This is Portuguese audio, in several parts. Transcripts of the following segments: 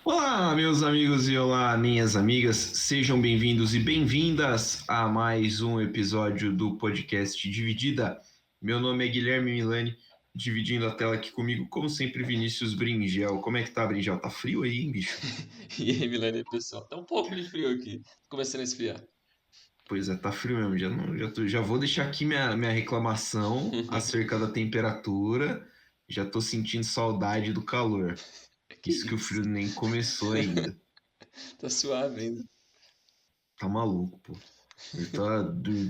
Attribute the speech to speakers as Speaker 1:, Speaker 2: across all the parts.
Speaker 1: Olá, meus amigos e olá, minhas amigas, sejam bem-vindos e bem-vindas a mais um episódio do podcast Dividida. Meu nome é Guilherme Milani, dividindo a tela aqui comigo, como sempre, Vinícius Bringel. Como é que tá, Bringel? Tá frio aí, hein, bicho?
Speaker 2: E aí, Milene, pessoal? Tá um pouco de frio aqui. Tô começando a esfriar.
Speaker 1: Pois é, tá frio mesmo. Já, não, já vou deixar aqui minha reclamação acerca da temperatura. Já tô sentindo saudade do calor.
Speaker 2: Que
Speaker 1: Isso que o
Speaker 2: isso?
Speaker 1: frio nem começou ainda.
Speaker 2: Tá suave ainda.
Speaker 1: Tá maluco, pô.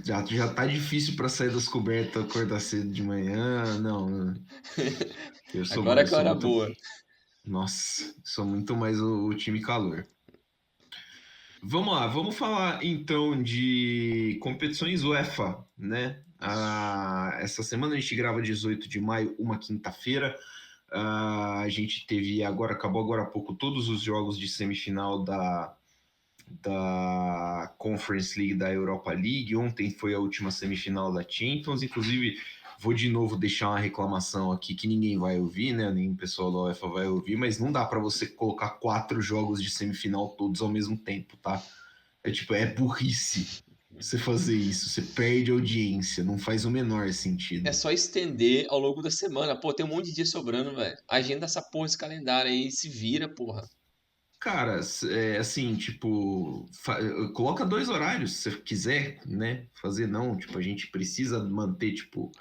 Speaker 1: Já tá difícil pra sair das cobertas, acordar cedo de manhã. Não, não.
Speaker 2: Agora
Speaker 1: Eu
Speaker 2: que é
Speaker 1: sou
Speaker 2: hora
Speaker 1: muito.
Speaker 2: boa.
Speaker 1: Nossa, sou muito mais o time calor. Vamos lá, vamos falar então de competições UEFA, né? Essa semana a gente grava 18 de maio, uma quinta-feira. A gente teve agora, acabou agora há pouco, todos os jogos de semifinal da Conference League da Europa League. Ontem foi a última semifinal da Champions. Inclusive, vou de novo deixar uma reclamação aqui que ninguém vai ouvir, né? Nem o pessoal da UEFA vai ouvir, mas não dá para você colocar 4 jogos de semifinal todos ao mesmo tempo, tá? É tipo, é burrice você fazer isso. Você perde audiência, não faz o menor
Speaker 2: É
Speaker 1: sentido.
Speaker 2: só estender ao longo da semana. Pô, tem um monte de dia sobrando, velho. Agenda essa porra, esse calendário aí, se vira, porra.
Speaker 1: Cara, é assim, tipo, coloca 2 horários se você quiser, né? Fazer não, tipo, a gente precisa manter, tipo,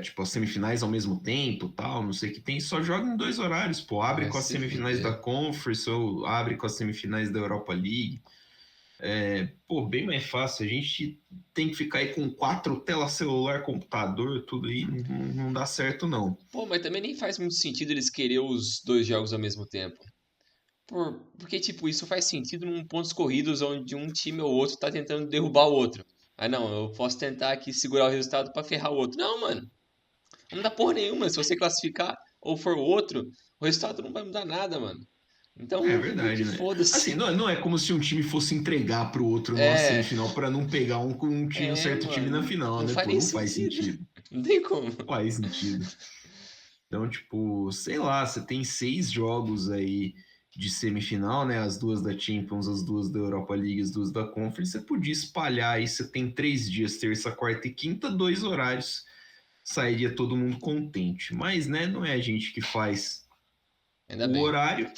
Speaker 1: tipo, as semifinais ao mesmo tempo, tal, não sei o que tem, só joga em 2 horários, pô, abre
Speaker 2: Vai
Speaker 1: com as
Speaker 2: se
Speaker 1: semifinais da
Speaker 2: fuder.
Speaker 1: Conference ou abre com as semifinais da Europa League. Pô, bem mais fácil, a gente tem que ficar aí com 4 telas celular, computador, tudo aí, não dá certo não.
Speaker 2: Pô, mas também nem faz muito sentido eles querer os dois jogos ao mesmo tempo. Porque, tipo, isso faz sentido num pontos corridos onde um time ou outro tá tentando derrubar o outro. Ah, não, eu posso tentar aqui segurar o resultado pra ferrar o outro. Não, mano. Não dá porra nenhuma. Se você classificar ou for o outro, o resultado não vai mudar nada, mano.
Speaker 1: É
Speaker 2: Então, meio que
Speaker 1: verdade, né? Assim,
Speaker 2: foda-se.
Speaker 1: não é como se um time fosse entregar pro outro numa
Speaker 2: É,
Speaker 1: semifinal para não pegar um certo time na
Speaker 2: mano.
Speaker 1: final,
Speaker 2: Não
Speaker 1: né?
Speaker 2: faz
Speaker 1: Pô,
Speaker 2: nem
Speaker 1: não faz
Speaker 2: sentido.
Speaker 1: sentido.
Speaker 2: Não tem como.
Speaker 1: Não faz sentido. Então, tipo, sei lá, você tem 6 jogos aí de semifinal, né? As duas da Champions, as duas da Europa League, as duas da Conference. Você podia espalhar aí, você tem 3 dias, terça, quarta e quinta, 2 horários. Sairia todo mundo contente. Mas, né, não é a gente que faz
Speaker 2: Ainda
Speaker 1: o
Speaker 2: bem.
Speaker 1: horário.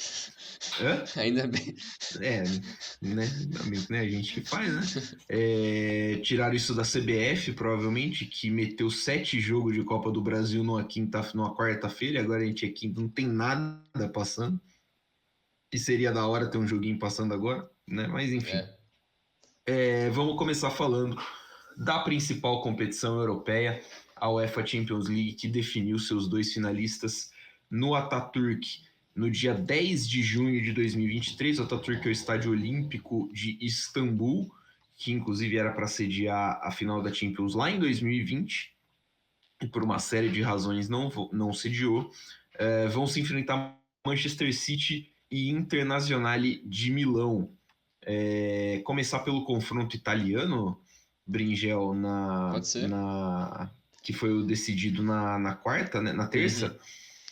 Speaker 1: Hã?
Speaker 2: Ainda bem.
Speaker 1: É, né? Ainda bem que não é a gente que faz, né? Tiraram isso da CBF, provavelmente, que meteu 7 jogos de Copa do Brasil numa quarta-feira, e agora a gente é quinta, não tem nada passando. Que seria da hora ter um joguinho passando agora, né? Mas enfim.
Speaker 2: É.
Speaker 1: Vamos começar falando da principal competição europeia, a UEFA Champions League, que definiu seus dois finalistas no Atatürk no dia 10 de junho de 2023. O Atatürk é o estádio olímpico de Istambul, que inclusive era para sediar a final da Champions lá em 2020, e por uma série de razões não sediou. Vão se enfrentar Manchester City e Internazionale de Milão. Começar pelo confronto italiano, Bringel,
Speaker 2: Pode ser?
Speaker 1: que foi o decidido na quarta, né, na
Speaker 2: Uhum.
Speaker 1: terça.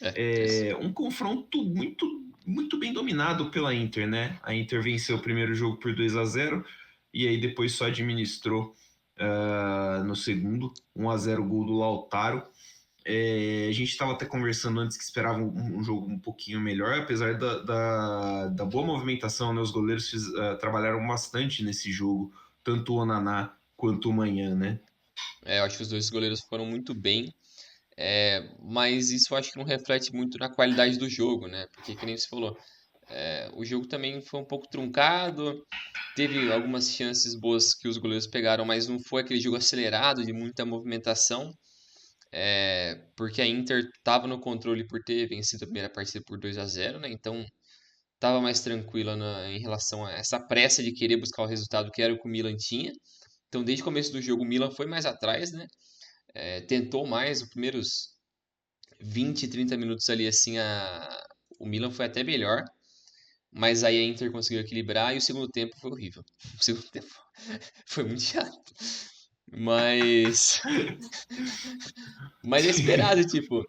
Speaker 2: É, terça.
Speaker 1: Um confronto muito bem dominado pela Inter, né? A Inter venceu o primeiro jogo por 2-0 e aí depois só administrou no segundo, 1-0 gol do Lautaro. A gente estava até conversando antes que esperava um jogo um pouquinho melhor, apesar da boa movimentação, né? Os goleiros trabalharam bastante nesse jogo, tanto o Onaná quanto o Manhã, né?
Speaker 2: Eu acho que os dois goleiros foram muito bem. Mas isso eu acho que não reflete muito na qualidade do jogo, né? Porque, que nem você falou, o jogo também foi um pouco truncado. Teve algumas chances boas que os goleiros pegaram, mas não foi aquele jogo acelerado de muita movimentação. Porque a Inter estava no controle por ter vencido a primeira partida por 2-0, né? Então estava mais tranquila em relação a essa pressa de querer buscar o resultado que era o que o Milan tinha. Então desde o começo do jogo o Milan foi mais atrás, né? Tentou mais, os primeiros 20, 30 minutos ali assim, o Milan foi até melhor, mas aí a Inter conseguiu equilibrar e o segundo tempo foi horrível. O segundo tempo foi muito chato. Mas mas é esperado, tipo,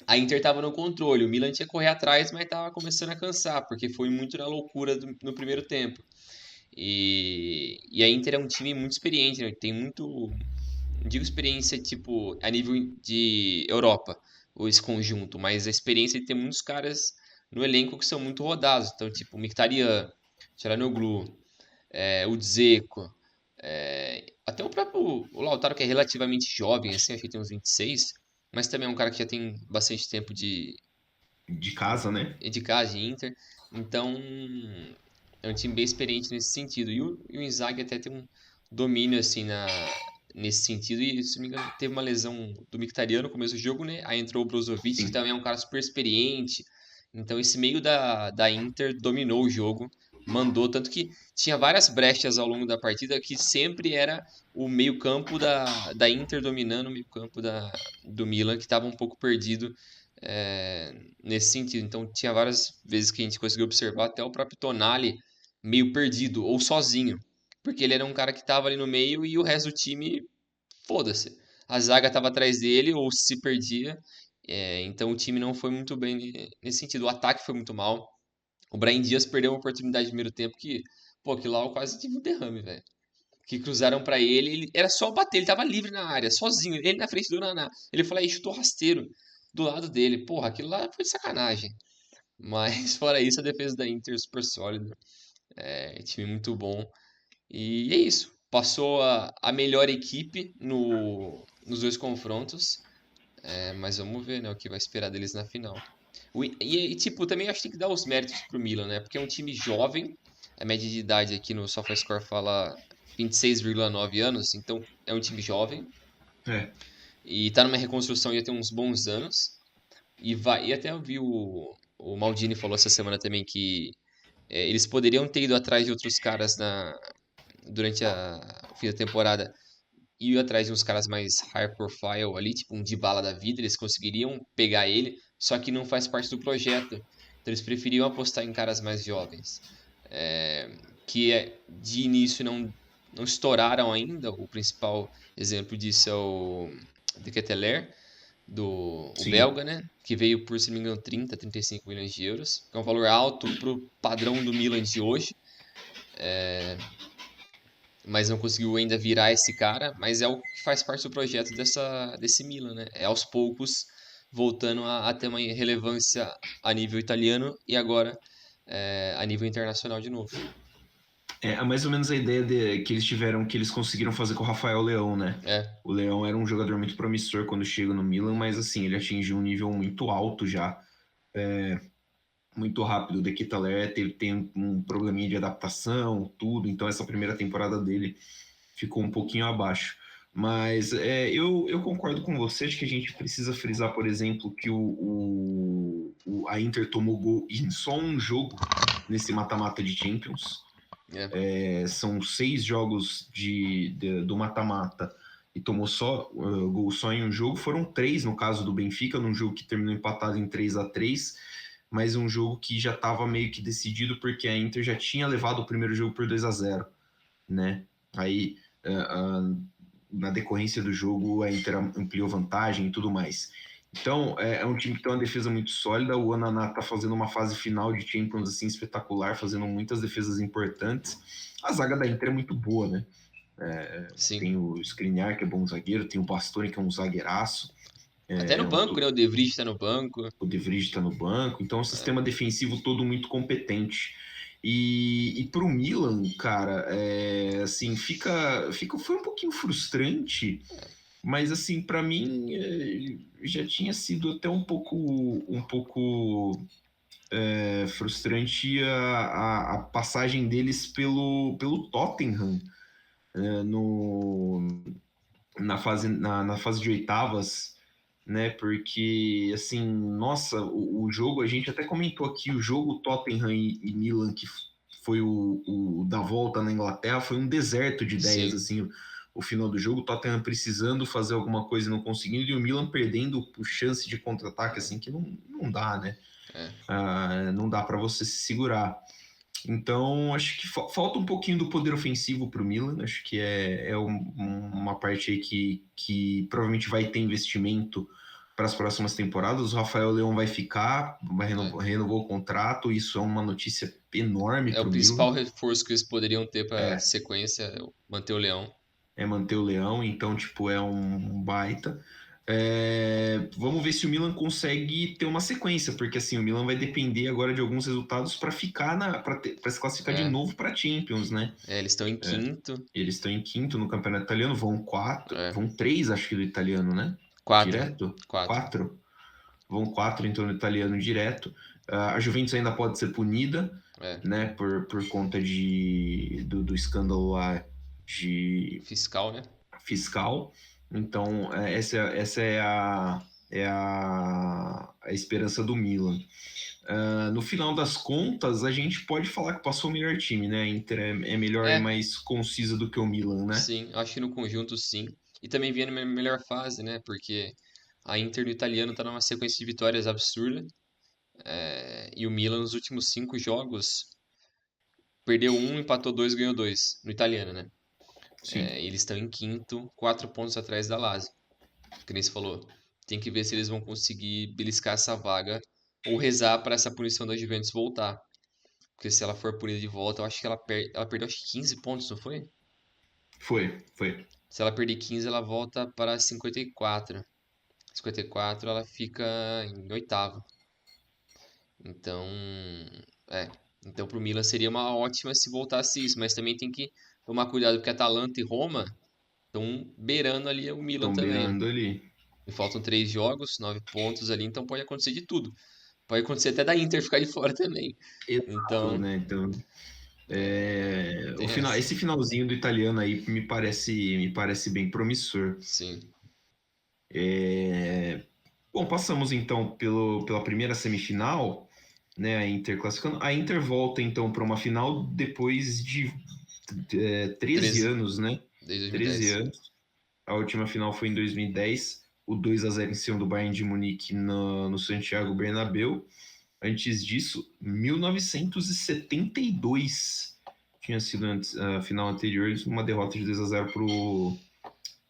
Speaker 2: a Inter estava no controle, o Milan tinha que correr atrás, mas estava começando a cansar, porque foi muito na loucura no primeiro tempo. E a Inter é um time muito experiente, né? Tem muito, não digo experiência tipo a nível de Europa, ou esse conjunto, mas a experiência de ter muitos caras no elenco que são muito rodados. Então, tipo, Mkhitaryan, Çalhanoğlu, o Dzeko, até o próprio o Lautaro, que é relativamente jovem, assim, acho que tem uns 26, mas também é um cara que já tem bastante tempo
Speaker 1: De casa, né?
Speaker 2: de casa, de Inter. Então, é um time bem experiente nesse sentido. E o Inzaghi até tem um domínio, assim, nesse sentido. E, se não me engano, teve uma lesão do Mkhitaryan no começo do jogo, né? Aí entrou o Brozovic, que
Speaker 1: Sim.
Speaker 2: também é um cara super experiente. Então, esse meio da Inter dominou o jogo, mandou. Tanto que tinha várias brechas ao longo da partida que sempre era o meio-campo da Inter dominando o meio-campo do Milan, que estava um pouco perdido nesse sentido. Então, tinha várias vezes que a gente conseguiu observar até o próprio Tonali meio perdido ou sozinho, porque ele era um cara que estava ali no meio e o resto do time, foda-se. A zaga estava atrás dele ou se perdia. Então, o time não foi muito bem nesse sentido. O ataque foi muito mal. O Brahim Dias perdeu uma oportunidade no primeiro tempo que, pô, aquilo lá eu quase tive um derrame, velho. Que cruzaram pra ele era só bater, ele tava livre na área, sozinho, ele na frente do Naná. Ele falou aí, chutou rasteiro do lado dele. Porra, aquilo lá foi de sacanagem. Mas fora isso, a defesa da Inter é super sólida. Time muito bom. E é isso. Passou a melhor equipe nos dois confrontos. Mas vamos ver, né, o que vai esperar deles na final. Tipo, também acho que tem que dar os méritos pro Milan, né? Porque é um time jovem. A média de idade aqui no SofaScore fala 26,9 anos. Então, é um time jovem.
Speaker 1: É.
Speaker 2: E tá numa reconstrução já tem uns bons anos. E até eu vi o Maldini falou essa semana também que eles poderiam ter ido atrás de outros caras durante o fim da temporada e ir atrás de uns caras mais high profile ali, tipo um Dybala da vida, eles conseguiriam pegar ele, só que não faz parte do projeto. Então eles preferiam apostar em caras mais jovens, que de início não estouraram ainda. O principal exemplo disso é o De Ketelaere, o
Speaker 1: Sim.
Speaker 2: belga, né? Que veio por, se não me engano, 30, 35 milhões de euros, que é um valor alto pro padrão do Milan de hoje, mas não conseguiu ainda virar esse cara, mas é o que faz parte do projeto desse Milan, né? É aos poucos voltando a ter uma relevância a nível italiano e agora a nível internacional de novo.
Speaker 1: É mais ou menos a ideia que eles tiveram, que eles conseguiram fazer com o Rafael Leão, né?
Speaker 2: É,
Speaker 1: O Leão era um jogador muito promissor quando chega no Milan, mas assim, ele atingiu um nível muito alto já, muito rápido. O De Ketelaere tem um probleminha de adaptação, tudo, então essa primeira temporada dele ficou um pouquinho abaixo. Mas eu concordo com você, acho que a gente precisa frisar, por exemplo, que a Inter tomou gol em só um jogo nesse mata-mata de Champions.
Speaker 2: é,
Speaker 1: São 6 jogos do mata-mata e tomou só gol só em um jogo. Foram 3 no caso do Benfica, num jogo que terminou empatado em 3-3, mas um jogo que já estava meio que decidido porque a Inter já tinha levado o primeiro jogo por 2-0, né? Aí, na decorrência do jogo, a Inter ampliou vantagem e tudo mais. Então, é um time que tem uma defesa muito sólida. O Ananá está fazendo uma fase final de Champions assim espetacular, fazendo muitas defesas importantes. A zaga da Inter é muito boa, né?
Speaker 2: sim.
Speaker 1: Tem o Skriniar, que é bom zagueiro, tem o Bastoni, que é um zagueiraço,
Speaker 2: Até no banco, né? O De Vrij tá no banco.
Speaker 1: o De Vrij está no banco, então é um sistema defensivo todo muito competente. E para o Milan, cara, assim, foi um pouquinho frustrante, mas assim, para mim já tinha sido até um pouco frustrante a passagem deles pelo Tottenham no, na fase de oitavas, né? Porque assim, nossa, o jogo, a gente até comentou aqui, o jogo Tottenham e Milan, que foi o da volta na Inglaterra, foi um deserto de ideias,
Speaker 2: Sim,
Speaker 1: assim, o final do jogo, o Tottenham precisando fazer alguma coisa e não conseguindo, e o Milan perdendo por chance de contra-ataque, assim, que não dá, né?
Speaker 2: é.
Speaker 1: Não dá para você se segurar. Então, acho que falta um pouquinho do poder ofensivo para o Milan. Acho que uma parte aí que provavelmente vai ter investimento para as próximas temporadas. O Rafael Leão vai ficar, renovou o contrato. Isso é uma notícia enorme
Speaker 2: É
Speaker 1: para
Speaker 2: o
Speaker 1: o
Speaker 2: principal
Speaker 1: Milan.
Speaker 2: reforço que eles poderiam ter para
Speaker 1: É,
Speaker 2: sequência, manter o Leão.
Speaker 1: é manter o Leão, então, tipo, é um baita. Vamos ver se o Milan consegue ter uma sequência, porque assim, o Milan vai depender agora de alguns resultados para ficar para se classificar de
Speaker 2: É,
Speaker 1: novo para Champions, né?
Speaker 2: eles estão em quinto,
Speaker 1: Eles estão em quinto no campeonato italiano, vão quatro,
Speaker 2: é,
Speaker 1: vão três, acho que do italiano, né?
Speaker 2: quatro,
Speaker 1: Direto?
Speaker 2: quatro.
Speaker 1: Quatro. Vão quatro, então, no italiano direto. A Juventus ainda pode ser punida,
Speaker 2: É,
Speaker 1: né? Por conta do escândalo lá de
Speaker 2: fiscal, né?
Speaker 1: fiscal. Então, essa é a esperança do Milan. No final das contas, a gente pode falar que passou o melhor time, né? A Inter é melhor e
Speaker 2: É,
Speaker 1: mais concisa do que o Milan, né?
Speaker 2: sim, acho que no conjunto sim. E também vinha na melhor fase, né? Porque a Inter no italiano tá numa sequência de vitórias absurda. E o Milan nos últimos 5 jogos perdeu um, empatou dois, ganhou dois. No italiano, né?
Speaker 1: Sim,
Speaker 2: Eles estão em quinto, 4 pontos atrás da Lazio. Que nem você falou. Tem que ver se eles vão conseguir beliscar essa vaga ou rezar para essa punição da Juventus voltar. Porque se ela for punida de volta, eu acho que ela perdeu acho que 15 pontos, não foi?
Speaker 1: foi.
Speaker 2: Se ela perder 15, ela volta para 54. 54, ela fica em oitavo. Então, é. Então pro Milan seria uma ótima se voltasse isso, mas também tem que tomar cuidado porque Atalanta e Roma estão beirando ali o Milan
Speaker 1: Estão
Speaker 2: também.
Speaker 1: beirando ali.
Speaker 2: E faltam 3 jogos, 9 pontos ali, então pode acontecer de tudo. Pode acontecer até da Inter ficar de fora também.
Speaker 1: Exato,
Speaker 2: Então,
Speaker 1: né? Então,
Speaker 2: tem essa.
Speaker 1: esse finalzinho do italiano aí me parece bem promissor.
Speaker 2: Sim.
Speaker 1: Bom, passamos então pela primeira semifinal, né? A Inter classificando. A Inter volta então para uma final depois de 13
Speaker 2: 13,
Speaker 1: anos, né?
Speaker 2: desde
Speaker 1: 13
Speaker 2: 2010.
Speaker 1: anos. A última final foi em 2010, o 2-0 em cima do Bayern de Munique no Santiago Bernabéu. Antes disso, 1972 tinha sido a final anterior, uma derrota de 2-0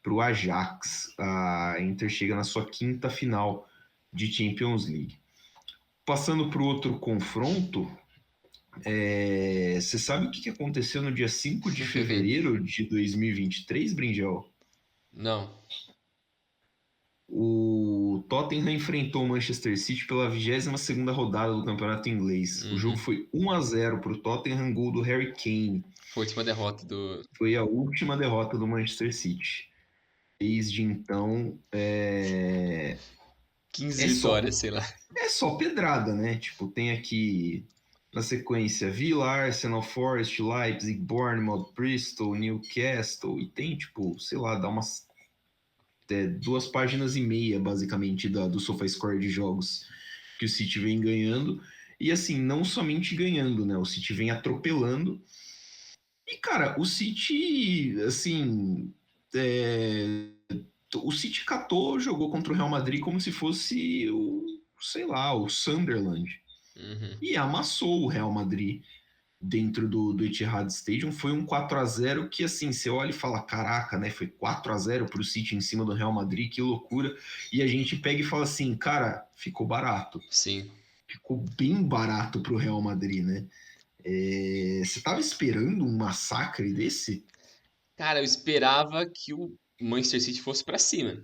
Speaker 1: para o Ajax. A Inter chega na sua quinta final de Champions League. Passando para o outro confronto, você sabe o que aconteceu no dia 5 de fevereiro de 2023, Brinjel?
Speaker 2: Não.
Speaker 1: O Tottenham enfrentou o Manchester City pela 22ª rodada do Campeonato Inglês. O jogo
Speaker 2: Uhum.
Speaker 1: foi 1-0 para o Tottenham, gol do Harry Kane.
Speaker 2: Foi a última derrota do.
Speaker 1: Foi a última derrota do Manchester City. Desde então,
Speaker 2: 15
Speaker 1: é só,
Speaker 2: vitórias, sei lá.
Speaker 1: é só pedrada, né? Tipo, tem aqui na sequência Villa, Arsenal, Forest, Leipzig, Bournemouth, Bristol, Newcastle, e tem, tipo, sei lá, dá umas 2 páginas e meia, basicamente, do SofaScore de jogos que o City vem ganhando. E assim, não somente ganhando, né? O City vem atropelando. E, cara, o City, assim. O City catou, jogou contra o Real Madrid como se fosse sei lá, o Sunderland.
Speaker 2: Uhum.
Speaker 1: E amassou o Real Madrid dentro do Etihad Stadium. Foi um 4-0 que, assim, você olha e fala, caraca, né? Foi 4-0 para o City em cima do Real Madrid, que loucura. E a gente pega e fala assim, cara, ficou barato.
Speaker 2: Sim.
Speaker 1: Ficou bem barato para o Real Madrid, né? Você estava esperando um massacre desse?
Speaker 2: Cara, eu esperava que o Manchester City fosse pra cima.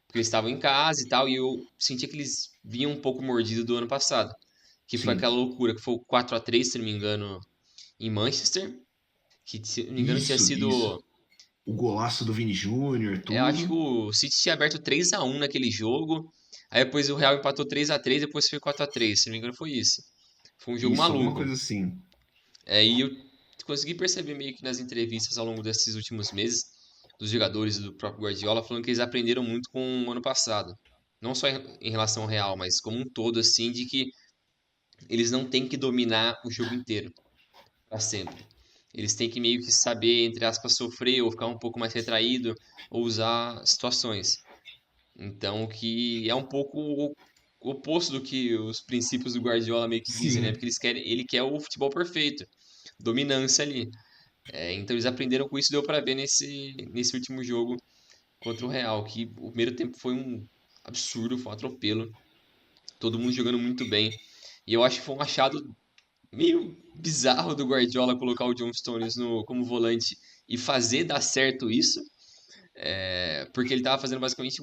Speaker 2: Porque eles estavam em casa e tal, e eu sentia que eles vinham um pouco mordido do ano passado. Que foi aquela
Speaker 1: Sim,
Speaker 2: loucura, que foi o 4-3, se não me engano, em Manchester. Que, se não me engano, tinha
Speaker 1: isso.
Speaker 2: sido.
Speaker 1: O golaço do Vini Júnior,
Speaker 2: Eu acho que
Speaker 1: tudo.
Speaker 2: o City tinha aberto 3-1 naquele jogo. Aí depois o Real empatou 3-3, depois foi 4-3. Se não me engano, foi isso. Foi um jogo
Speaker 1: Isso, alguma
Speaker 2: maluco.
Speaker 1: coisa assim.
Speaker 2: E eu consegui perceber meio que nas entrevistas ao longo desses últimos meses, dos jogadores e do próprio Guardiola, falando que eles aprenderam muito com o ano passado. Não só em relação ao Real, mas como um todo, assim, de que eles não têm que dominar o jogo inteiro, para sempre. Eles têm que meio que saber, entre aspas, sofrer ou ficar um pouco mais retraído ou usar situações. Então, que é um pouco o oposto do que os princípios do Guardiola meio que dizem, né?
Speaker 1: Sim,
Speaker 2: Porque ele quer o futebol perfeito, dominância ali. Então eles aprenderam com isso, deu para ver nesse último jogo contra o Real, que o primeiro tempo foi um absurdo, foi um atropelo. Todo mundo jogando muito bem. E eu acho que foi um achado meio bizarro do Guardiola colocar o John Stones como volante e fazer dar certo isso. Porque ele tava fazendo basicamente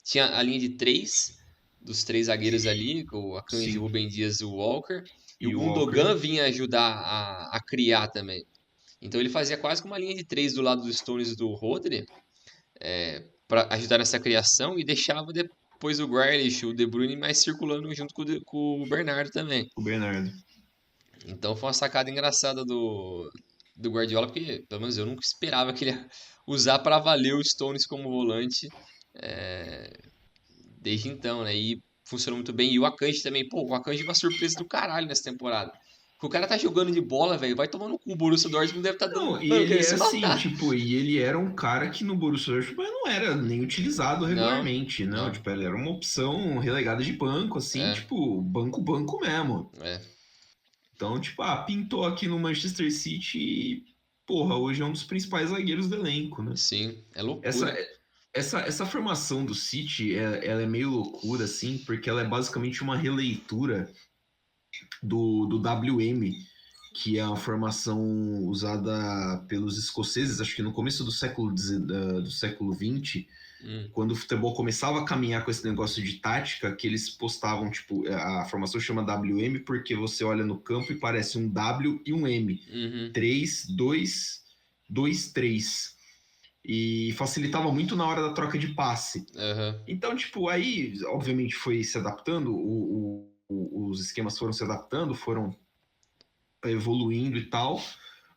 Speaker 2: tinha a linha de três, dos três zagueiros ali, com o Akanji, o
Speaker 1: Sim.
Speaker 2: Rúben Dias e o Walker. E o
Speaker 1: E o
Speaker 2: Gundogan
Speaker 1: Walker,
Speaker 2: vinha ajudar a criar também. Então ele fazia quase que uma linha de três do lado dos Stones e do Rodri, para ajudar nessa criação, e deixava depois o Grealish, o De Bruyne mais circulando junto com o Bernardo também.
Speaker 1: o Bernardo.
Speaker 2: Então foi uma sacada engraçada do Guardiola, porque pelo menos eu nunca esperava que ele ia usar para valer o Stones como volante é, desde então, né? E funcionou muito bem. E o Akanji também, pô, o Akanji é uma surpresa do caralho nessa temporada. Porque o cara tá jogando de bola, velho, vai tomando cu. O Borussia Dortmund deve estar dando,
Speaker 1: Não, e
Speaker 2: mano,
Speaker 1: ele
Speaker 2: querendo
Speaker 1: é
Speaker 2: se
Speaker 1: assim,
Speaker 2: matar.
Speaker 1: tipo, e ele era um cara que no Borussia Dortmund não era nem utilizado
Speaker 2: Não,
Speaker 1: regularmente, não,
Speaker 2: não,
Speaker 1: tipo, ele era uma opção relegada de banco, assim,
Speaker 2: é,
Speaker 1: tipo, banco mesmo.
Speaker 2: é,
Speaker 1: Então, tipo, pintou aqui no Manchester City e, porra, hoje é um dos principais zagueiros do elenco, né?
Speaker 2: sim, é
Speaker 1: Essa,
Speaker 2: loucura.
Speaker 1: essa formação do City, ela é meio loucura, assim, porque ela é basicamente uma releitura do WM, que é a formação usada pelos escoceses, acho que no começo do século XX,
Speaker 2: Hum,
Speaker 1: quando o futebol começava a caminhar com esse negócio de tática, que eles postavam, tipo, a formação chama WM porque você olha no campo e parece um W e um M.
Speaker 2: uhum,
Speaker 1: 3, 2, 2, 3. E facilitava muito na hora da troca de passe.
Speaker 2: aham,
Speaker 1: Então, tipo, aí, obviamente, foi se adaptando, os esquemas foram se adaptando, foram evoluindo e tal.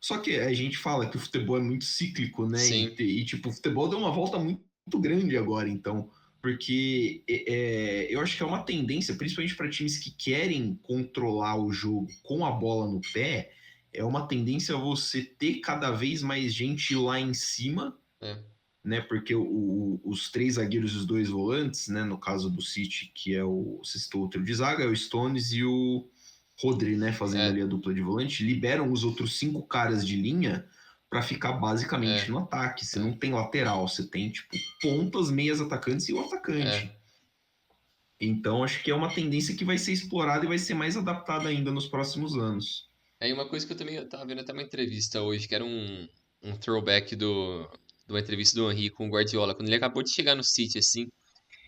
Speaker 1: Só que a gente fala que o futebol é muito cíclico, né?
Speaker 2: sim,
Speaker 1: Tipo, o futebol deu uma volta muito grande agora, então. Porque eu acho que é uma tendência, principalmente para times que querem controlar o jogo com a bola no pé, é uma tendência você ter cada vez mais gente lá em cima,
Speaker 2: é,
Speaker 1: né? Porque os três zagueiros e os dois volantes, né? No caso do City, que é o citou outro de zaga, é o Stones e o Rodri, né? Fazendo ali
Speaker 2: é,
Speaker 1: a dupla de volante, liberam os outros cinco caras de linha para ficar basicamente
Speaker 2: é,
Speaker 1: no ataque. Você não
Speaker 2: é,
Speaker 1: tem lateral, você tem tipo pontas, meias atacantes e o atacante.
Speaker 2: é.
Speaker 1: Então acho que é uma tendência que vai ser explorada e vai ser mais adaptada ainda nos próximos anos.
Speaker 2: Aí uma coisa que eu também tava vendo até uma entrevista hoje, que era um throwback de uma entrevista do Henry com o Guardiola, quando ele acabou de chegar no City, assim,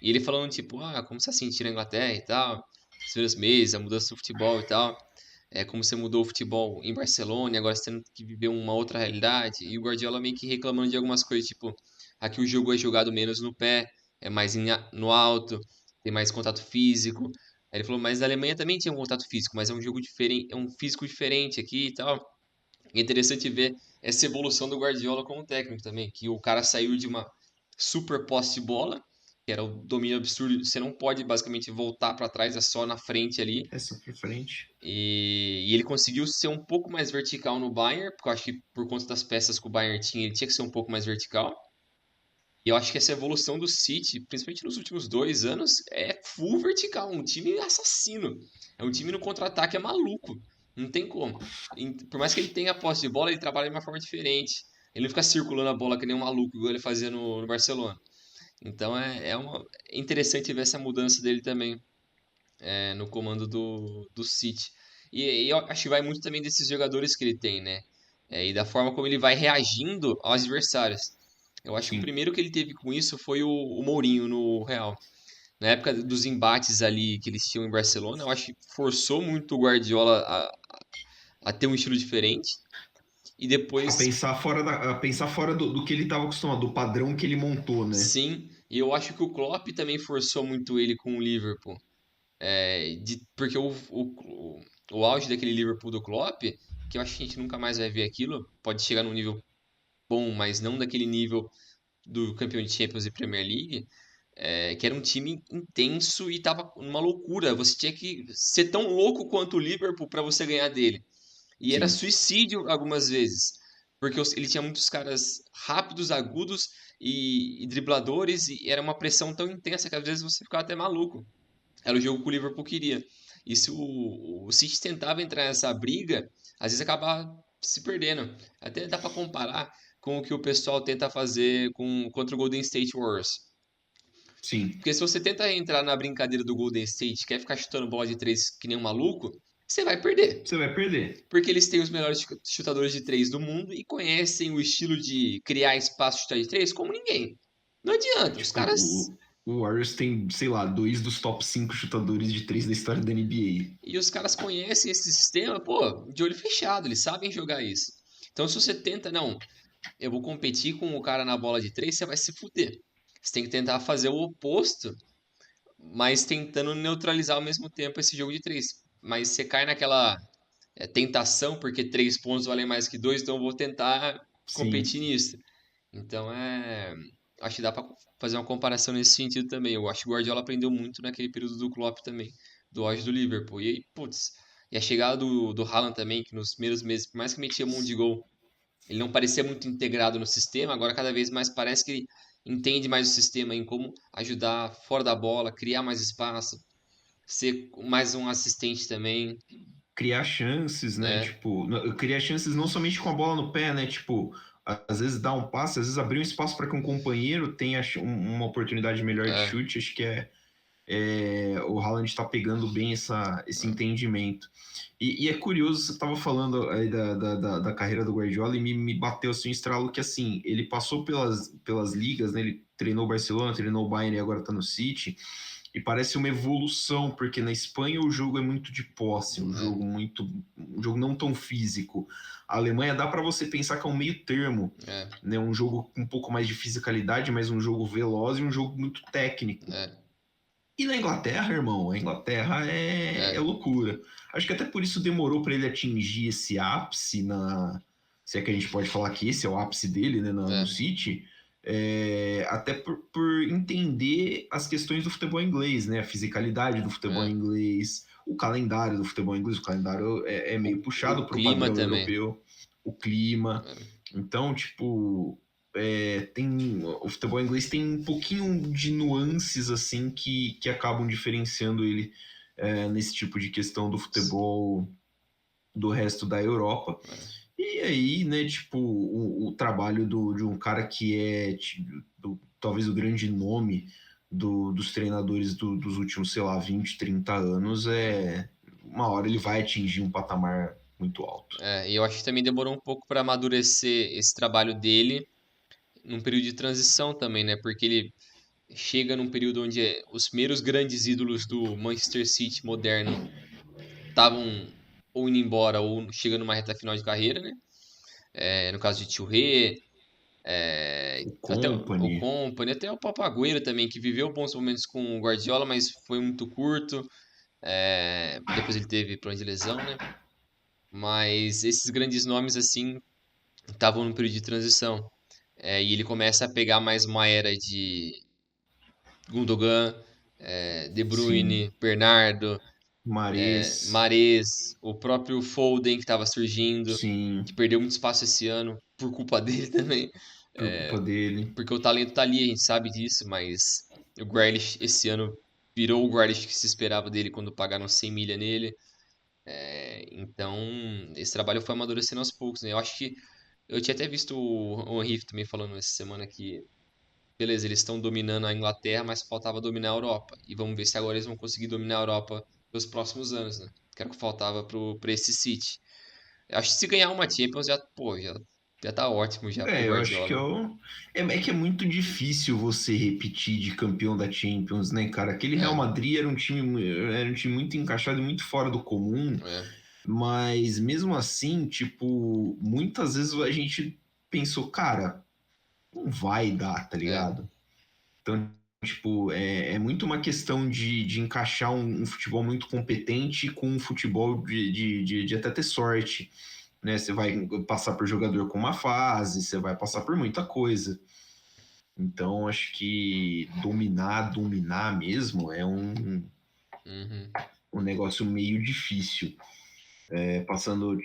Speaker 2: e ele falando, tipo, como você tá sentindo a Inglaterra e tal, os primeiros meses, a mudança do futebol e tal, como você mudou o futebol em Barcelona e agora você tendo que viver uma outra realidade, e o Guardiola meio que reclamando de algumas coisas, tipo, aqui o jogo é jogado menos no pé, é mais no alto, tem mais contato físico. Aí ele falou, mas na Alemanha também tinha um contato físico, mas é um jogo diferente, é um físico diferente aqui e tal. E é interessante ver essa evolução do Guardiola como técnico também, que o cara saiu de uma super posse de bola, que era o domínio absurdo, você não pode basicamente voltar para trás, é só na frente ali.
Speaker 1: Essa pra frente.
Speaker 2: E ele conseguiu ser um pouco mais vertical no Bayern, porque eu acho que por conta das peças que o Bayern tinha, ele tinha que ser um pouco mais vertical. E eu acho que essa evolução do City, principalmente nos últimos 2 anos, é full vertical, um time assassino. É um time no contra-ataque, é maluco. Não tem como. Por mais que ele tenha a posse de bola, ele trabalha de uma forma diferente. Ele não fica circulando a bola que nem um maluco, igual ele fazia no Barcelona. Então é interessante ver essa mudança dele também no comando do City. E eu acho que vai muito também desses jogadores que ele tem, né? E da forma como ele vai reagindo aos adversários. Eu acho que o
Speaker 1: Sim.
Speaker 2: primeiro que ele teve com isso foi o Mourinho no Real. Na época dos embates ali que eles tinham em Barcelona, eu acho que forçou muito o Guardiola a ter um estilo diferente. E depois,
Speaker 1: A pensar fora do que ele estava acostumado, do padrão que ele montou, né?
Speaker 2: sim, e eu acho que o Klopp também forçou muito ele com o Liverpool. Porque o auge daquele Liverpool do Klopp, que eu acho que a gente nunca mais vai ver aquilo, pode chegar num nível bom, mas não daquele nível do campeão de Champions e Premier League, que era um time intenso e tava numa loucura. Você tinha que ser tão louco quanto o Liverpool para você ganhar dele. E era
Speaker 1: Sim.
Speaker 2: suicídio algumas vezes, porque ele tinha muitos caras rápidos, agudos e dribladores, e era uma pressão tão intensa que às vezes você ficava até maluco. Era o jogo que o Liverpool queria. E se o City tentava entrar nessa briga, às vezes acabava se perdendo. Até dá para comparar com o que o pessoal tenta fazer contra o Golden State Warriors.
Speaker 1: Sim,
Speaker 2: Porque se você tenta entrar na brincadeira do Golden State, quer ficar chutando bola de três que nem um maluco, você vai perder.
Speaker 1: você vai perder.
Speaker 2: Porque eles têm os melhores chutadores de três do mundo e conhecem o estilo de criar espaço e chutar de três como ninguém. Não adianta, os
Speaker 1: Tipo,
Speaker 2: caras.
Speaker 1: o Warriors tem, sei lá, dois dos top 5 chutadores de três da história da NBA.
Speaker 2: E os caras conhecem esse sistema, pô, de olho fechado, eles sabem jogar isso. Então, se você tenta, não, eu vou competir com o cara na bola de três, você vai se fuder. Você tem que tentar fazer o oposto, mas tentando neutralizar ao mesmo tempo esse jogo de três. Mas você cai naquela tentação, porque 3 pontos valem mais que dois, então eu vou tentar
Speaker 1: Sim.
Speaker 2: competir nisso. Então acho que dá pra fazer uma comparação nesse sentido também. Eu acho que o Guardiola aprendeu muito naquele período do Klopp também, do auge do Liverpool. E aí, putz, e a chegada do Haaland também, que nos primeiros meses, por mais que metia um monte de gol, ele não parecia muito integrado no sistema, agora cada vez mais parece que ele entende mais o sistema em como ajudar fora da bola, criar mais espaço, ser mais um assistente também,
Speaker 1: Criar chances, né?
Speaker 2: né?
Speaker 1: Tipo, criar chances não somente com a bola no pé, né? Tipo, às vezes dar um passe, às vezes abrir um espaço para que um companheiro tenha uma oportunidade melhor de
Speaker 2: É,
Speaker 1: chute. Acho que o Haaland está pegando bem esse
Speaker 2: é,
Speaker 1: entendimento. E é curioso, você estava falando aí da carreira do Guardiola e me bateu assim um estralo que assim, ele passou pelas ligas, né? Ele treinou o Barcelona, treinou o Bayern e agora está no City. E parece uma evolução, porque na Espanha o jogo é muito de posse, um jogo não tão físico. A Alemanha dá para você pensar que é um meio termo,
Speaker 2: é,
Speaker 1: né? Um jogo com um pouco mais de fisicalidade, mas um jogo veloz e um jogo muito técnico.
Speaker 2: é,
Speaker 1: E na Inglaterra, irmão, a Inglaterra é
Speaker 2: é,
Speaker 1: loucura. Acho que até por isso demorou para ele atingir esse ápice se é que a gente pode falar que esse é o ápice dele, né, no
Speaker 2: é,
Speaker 1: City, até por entender as questões do futebol inglês, né, a fisicalidade do futebol
Speaker 2: é.
Speaker 1: inglês, o calendário do futebol inglês, o calendário é meio
Speaker 2: O
Speaker 1: puxado para o
Speaker 2: clima
Speaker 1: padrão
Speaker 2: também.
Speaker 1: europeu, o clima.
Speaker 2: É,
Speaker 1: Então, tipo, o futebol inglês tem um pouquinho de nuances assim que acabam diferenciando ele nesse tipo de questão do futebol do resto da Europa.
Speaker 2: é.
Speaker 1: E aí, né, tipo, o trabalho de um cara que talvez o grande nome dos treinadores dos últimos, sei lá, 20, 30 anos, uma hora ele vai atingir um patamar muito alto.
Speaker 2: E eu acho que também demorou um pouco para amadurecer esse trabalho dele num período de transição também, né? Porque ele chega num período onde os primeiros grandes ídolos do Manchester City moderno estavam ou indo embora ou chegando numa reta final de carreira, né? No caso de Touré,
Speaker 1: O
Speaker 2: até o
Speaker 1: Company,
Speaker 2: Company, até o Papagueiro também, que viveu bons momentos com o Guardiola, mas foi muito curto. Depois ele teve problema de lesão, né? Mas esses grandes nomes, assim, estavam num período de transição. E ele começa a pegar mais uma era de Gundogan, De
Speaker 1: sim.
Speaker 2: Bruyne, Bernardo,
Speaker 1: Mares,
Speaker 2: Mahrez, o próprio Foden que estava surgindo, que
Speaker 1: sim,
Speaker 2: perdeu muito espaço esse ano, por culpa dele também.
Speaker 1: por culpa dele.
Speaker 2: Porque o talento tá ali, a gente sabe disso, mas o Grealish esse ano virou o Grealish que se esperava dele quando pagaram 100 milha nele. Então, esse trabalho foi amadurecendo aos poucos, né? Eu acho que eu tinha até visto o Henry também falando essa semana que, beleza, eles estão dominando a Inglaterra, mas faltava dominar a Europa. E vamos ver se agora eles vão conseguir dominar a Europa nos próximos anos, né? Que era o que faltava pra esse City. Eu acho que se ganhar uma Champions, já, pô, já tá ótimo já pro
Speaker 1: Eu acho que
Speaker 2: Guardiola.
Speaker 1: que é muito difícil você repetir de campeão da Champions, né, cara? Aquele Real
Speaker 2: É,
Speaker 1: Madrid era um time muito encaixado e muito fora do comum,
Speaker 2: é,
Speaker 1: mas mesmo assim, tipo, muitas vezes a gente pensou, cara, não vai dar, tá
Speaker 2: é,
Speaker 1: ligado? Então, tipo, é muito uma questão de encaixar um futebol muito competente com um futebol de até ter sorte, né? Você vai passar por jogador com uma fase, você vai passar por muita coisa. Então, acho que dominar mesmo é
Speaker 2: uhum,
Speaker 1: um negócio meio difícil. Passando,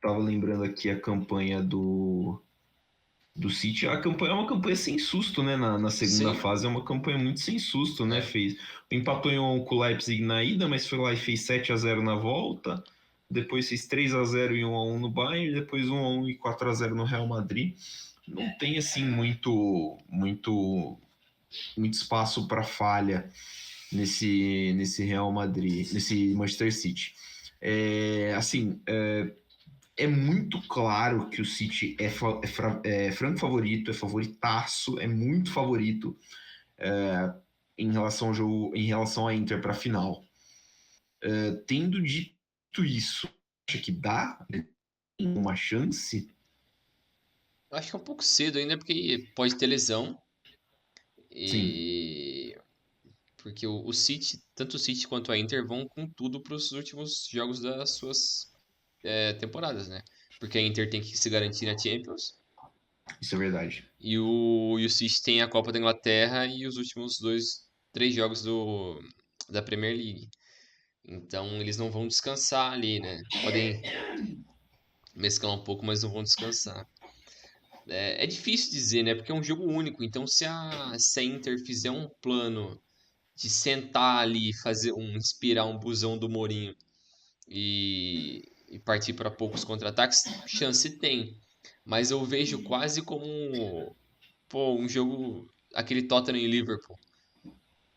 Speaker 1: tava lembrando aqui a campanha do City, a campanha é uma campanha sem susto, né? Na segunda
Speaker 2: sim,
Speaker 1: fase é uma campanha muito sem susto, né?
Speaker 2: é,
Speaker 1: Empatou em 1 com o Leipzig na ida, mas foi lá e fez 7-0 na volta. Depois fez 3-0 e 1-1 no Bayern, depois 1-1 e 4-0 no Real Madrid. Não tem assim muito muito espaço para falha nesse Real Madrid, nesse Manchester City. Assim, é muito claro que o City é franco favorito, é favoritaço, é muito favorito em relação ao jogo, em relação à Inter para a final. Tendo dito isso, acha que dá uma chance?
Speaker 2: Eu acho que é um pouco cedo ainda, porque pode ter lesão.
Speaker 1: Sim,
Speaker 2: E. Porque o City, tanto o City quanto a Inter vão com tudo para os últimos jogos das suas temporadas, né? Porque a Inter tem que se garantir na Champions.
Speaker 1: isso é verdade.
Speaker 2: E o City tem a Copa da Inglaterra e os últimos três jogos da Premier League. Então eles não vão descansar ali, né? Podem mesclar um pouco, mas não vão descansar. É difícil dizer, né? Porque é um jogo único. Então se a Inter fizer um plano de sentar ali, inspirar um busão do Mourinho e partir para poucos contra-ataques, chance tem. Mas eu vejo quase como, pô, um jogo, aquele Tottenham e Liverpool,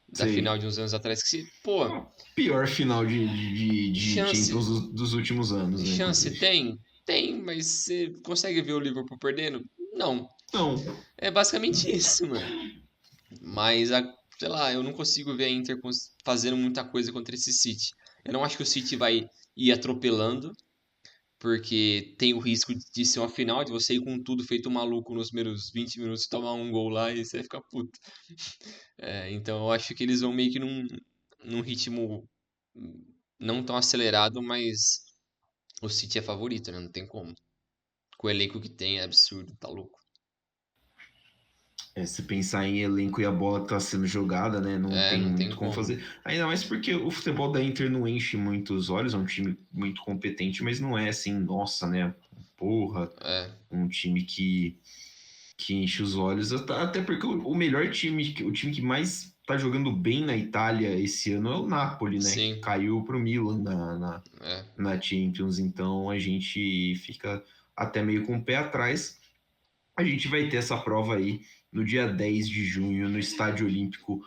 Speaker 2: da final
Speaker 1: Sei.
Speaker 2: de uns anos atrás, que se, pô,
Speaker 1: Pior final de
Speaker 2: chance,
Speaker 1: Champions dos últimos anos, né,
Speaker 2: chance
Speaker 1: inclusive.
Speaker 2: tem? Tem, mas você consegue ver o Liverpool perdendo? Não.
Speaker 1: Não,
Speaker 2: É basicamente isso, mano. Mas, sei lá, eu não consigo ver a Inter fazendo muita coisa contra esse City. Eu não acho que o City vai ir atropelando, porque tem o risco de ser uma final, de você ir com tudo feito maluco nos primeiros 20 minutos e tomar um gol lá e você vai ficar puto. Então eu acho que eles vão meio que num ritmo não tão acelerado, mas o City é favorito, né? Não tem como. Com o elenco que tem é absurdo, tá louco.
Speaker 1: se pensar em elenco e a bola tá sendo jogada, né, não tem
Speaker 2: Não tem
Speaker 1: muito como
Speaker 2: como.
Speaker 1: fazer. Ainda mais porque o futebol da Inter não enche muitos olhos, é um time muito competente, mas não é assim, nossa, né, porra,
Speaker 2: É,
Speaker 1: um time que enche os olhos, até porque o melhor time, o time que mais tá jogando bem na Itália esse ano é o Napoli, né, que
Speaker 2: sim,
Speaker 1: caiu pro Milan
Speaker 2: é.
Speaker 1: na Champions, então a gente fica até meio com o pé atrás. A gente vai ter essa prova aí no dia 10 de junho no Estádio Olímpico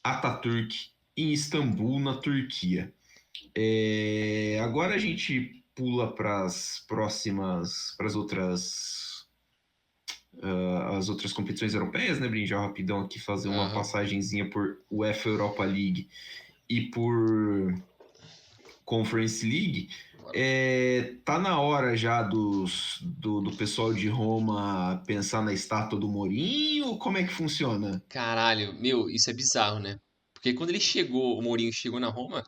Speaker 1: Atatürk, em Istambul, na Turquia. Agora a gente pula para as próximas, para as outras competições europeias, né, Brin? Já rapidão aqui fazer uma
Speaker 2: Aham.
Speaker 1: passagenzinha por UEFA Europa League e por Conference League.
Speaker 2: Bora.
Speaker 1: Tá na hora já do pessoal de Roma pensar na estátua do Mourinho? Como é que funciona?
Speaker 2: Caralho, meu, isso é bizarro, né? Porque quando ele chegou, o Mourinho chegou na Roma,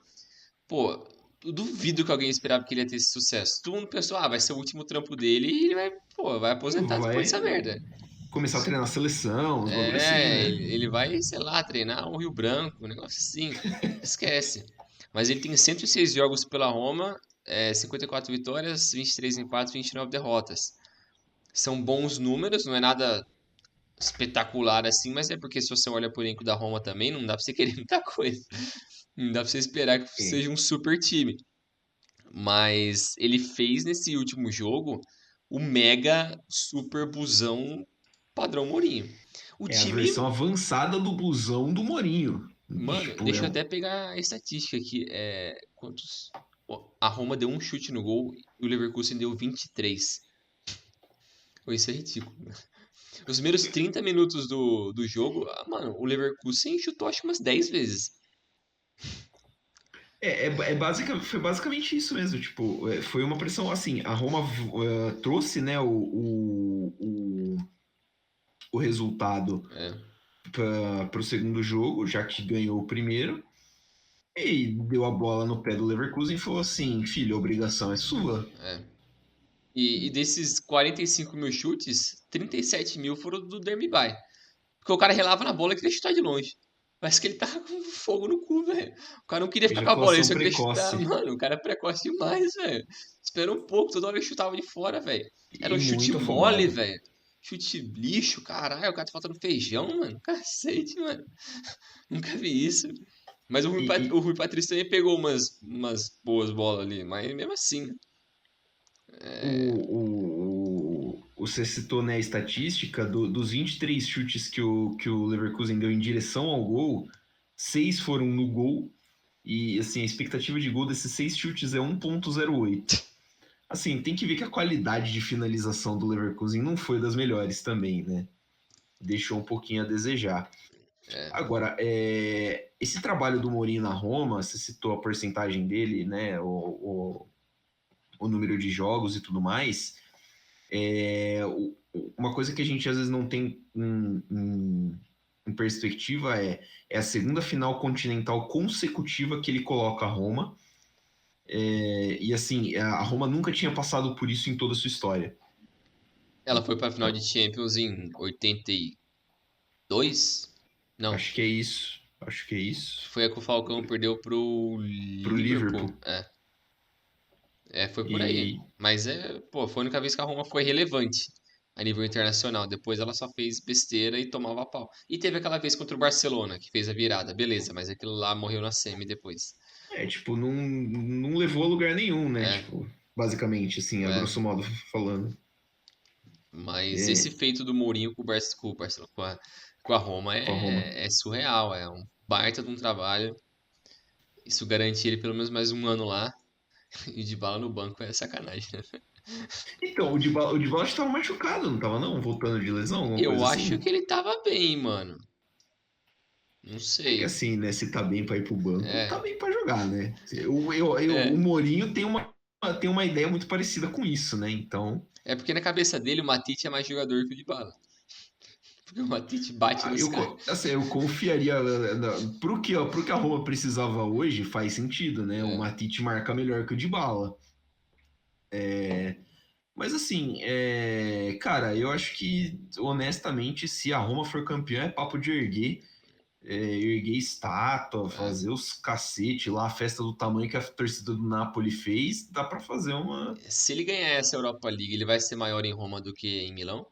Speaker 2: pô, eu duvido que alguém esperava que ele ia ter esse sucesso. Todo mundo pensou, vai ser o último trampo dele e ele vai, pô, vai aposentar depois
Speaker 1: Vai
Speaker 2: dessa merda.
Speaker 1: começar a treinar a seleção, uns bagulho assim, né?
Speaker 2: Ele vai, sei lá, treinar o Rio Branco, um negócio assim. Esquece. Mas ele tem 106 jogos pela Roma, 54 vitórias, 23 empates, 29 derrotas. São bons números, não é nada espetacular assim, mas é porque se você olha por elenco da Roma também, não dá pra você querer muita coisa. Não dá pra você esperar que
Speaker 1: É,
Speaker 2: seja um super time. Mas ele fez nesse último jogo o mega super busão padrão Mourinho. O
Speaker 1: é a versão
Speaker 2: time,
Speaker 1: avançada do busão do Mourinho.
Speaker 2: mano,
Speaker 1: Tipo,
Speaker 2: deixa eu até pegar a estatística aqui. Quantos? Ó, a Roma deu um chute no gol e o Leverkusen deu 23. Pô, isso é ridículo. Os primeiros 30 minutos do jogo, mano, o Leverkusen chutou acho que umas 10 vezes.
Speaker 1: foi basicamente isso mesmo. Tipo, foi uma pressão assim. A Roma trouxe, né, o resultado
Speaker 2: É,
Speaker 1: para o segundo jogo, já que ganhou o primeiro. E deu a bola no pé do Leverkusen e falou assim: filho, a obrigação é sua.
Speaker 2: é. E desses 45 mil chutes, 37 mil foram do Demirbay. Porque o cara relava na bola e queria chutar de longe. Parece que ele tava com fogo no cu, velho. O cara não queria ficar com a bola, ele
Speaker 1: Ejaculação
Speaker 2: só queria chutar.
Speaker 1: precoce.
Speaker 2: Mano, o cara é precoce demais, velho. Espera um pouco, toda hora ele chutava de fora, velho. Era
Speaker 1: E
Speaker 2: um chute
Speaker 1: muito
Speaker 2: mole,
Speaker 1: afobado.
Speaker 2: velho. Chute lixo, caralho. O cara tá faltando feijão, mano. Cacete, mano. Nunca vi isso. Mas
Speaker 1: E,
Speaker 2: O
Speaker 1: e
Speaker 2: Rui Patrício também pegou umas boas bolas ali. Mas mesmo assim,
Speaker 1: o você citou, né, a estatística dos 23 chutes que o Leverkusen deu em direção ao gol, 6 foram no gol, e assim, a expectativa de gol desses 6 chutes é 1,08. Assim, tem que ver que a qualidade de finalização do Leverkusen não foi das melhores também, né? Deixou um pouquinho a desejar.
Speaker 2: É,
Speaker 1: Agora, esse trabalho do Mourinho na Roma, você citou a porcentagem dele, né? O número de jogos e tudo mais. Uma coisa que a gente às vezes não tem em perspectiva é a segunda final continental consecutiva que ele coloca a Roma. E assim, a Roma nunca tinha passado por isso em toda a sua história.
Speaker 2: ela foi pra final de Champions em 82? Não,
Speaker 1: Acho que é isso. Acho que é isso.
Speaker 2: foi a que o Falcão perdeu pro
Speaker 1: Pro
Speaker 2: Liverpool.
Speaker 1: Liverpool.
Speaker 2: Foi por aí.
Speaker 1: E,
Speaker 2: Mas pô, foi a única vez que a Roma foi relevante a nível internacional. Depois ela só fez besteira e tomava pau. E teve aquela vez contra o Barcelona, que fez a virada, beleza, mas aquilo lá morreu na semi depois.
Speaker 1: tipo, não levou a lugar nenhum, né?
Speaker 2: É,
Speaker 1: Tipo, basicamente, assim, a
Speaker 2: é.
Speaker 1: grosso modo falando.
Speaker 2: Mas esse
Speaker 1: É,
Speaker 2: feito do Mourinho com o Barcelona, com a Roma
Speaker 1: com a Roma.
Speaker 2: é surreal. É um baita de um trabalho. Isso garante ele pelo menos mais um ano lá. E de bala no banco é sacanagem, né?
Speaker 1: Então, o Dybala estava machucado, não estava não? Voltando de lesão, alguma
Speaker 2: Eu
Speaker 1: coisa
Speaker 2: acho
Speaker 1: assim?
Speaker 2: que ele tava bem, mano. Não
Speaker 1: É que
Speaker 2: sei.
Speaker 1: assim, né? Se tá bem para ir pro banco, tá
Speaker 2: É,
Speaker 1: bem para jogar, né? O
Speaker 2: é.
Speaker 1: Mourinho tem uma ideia muito parecida com isso, né? Então,
Speaker 2: É porque na cabeça dele o Matite é mais jogador que o Dybala. Porque o Matite bate nos caras.
Speaker 1: assim, eu confiaria pro que a Roma precisava hoje, faz sentido, né? O
Speaker 2: É,
Speaker 1: Matite marca melhor que o Dybala. Mas assim, cara, eu acho que, honestamente, se a Roma for campeã, é papo de erguer estátua,
Speaker 2: é.
Speaker 1: fazer os cacete lá, a festa do tamanho que a torcida do Napoli fez, dá pra fazer uma.
Speaker 2: Se ele ganhar essa Europa League, ele vai ser maior em Roma do que em Milão?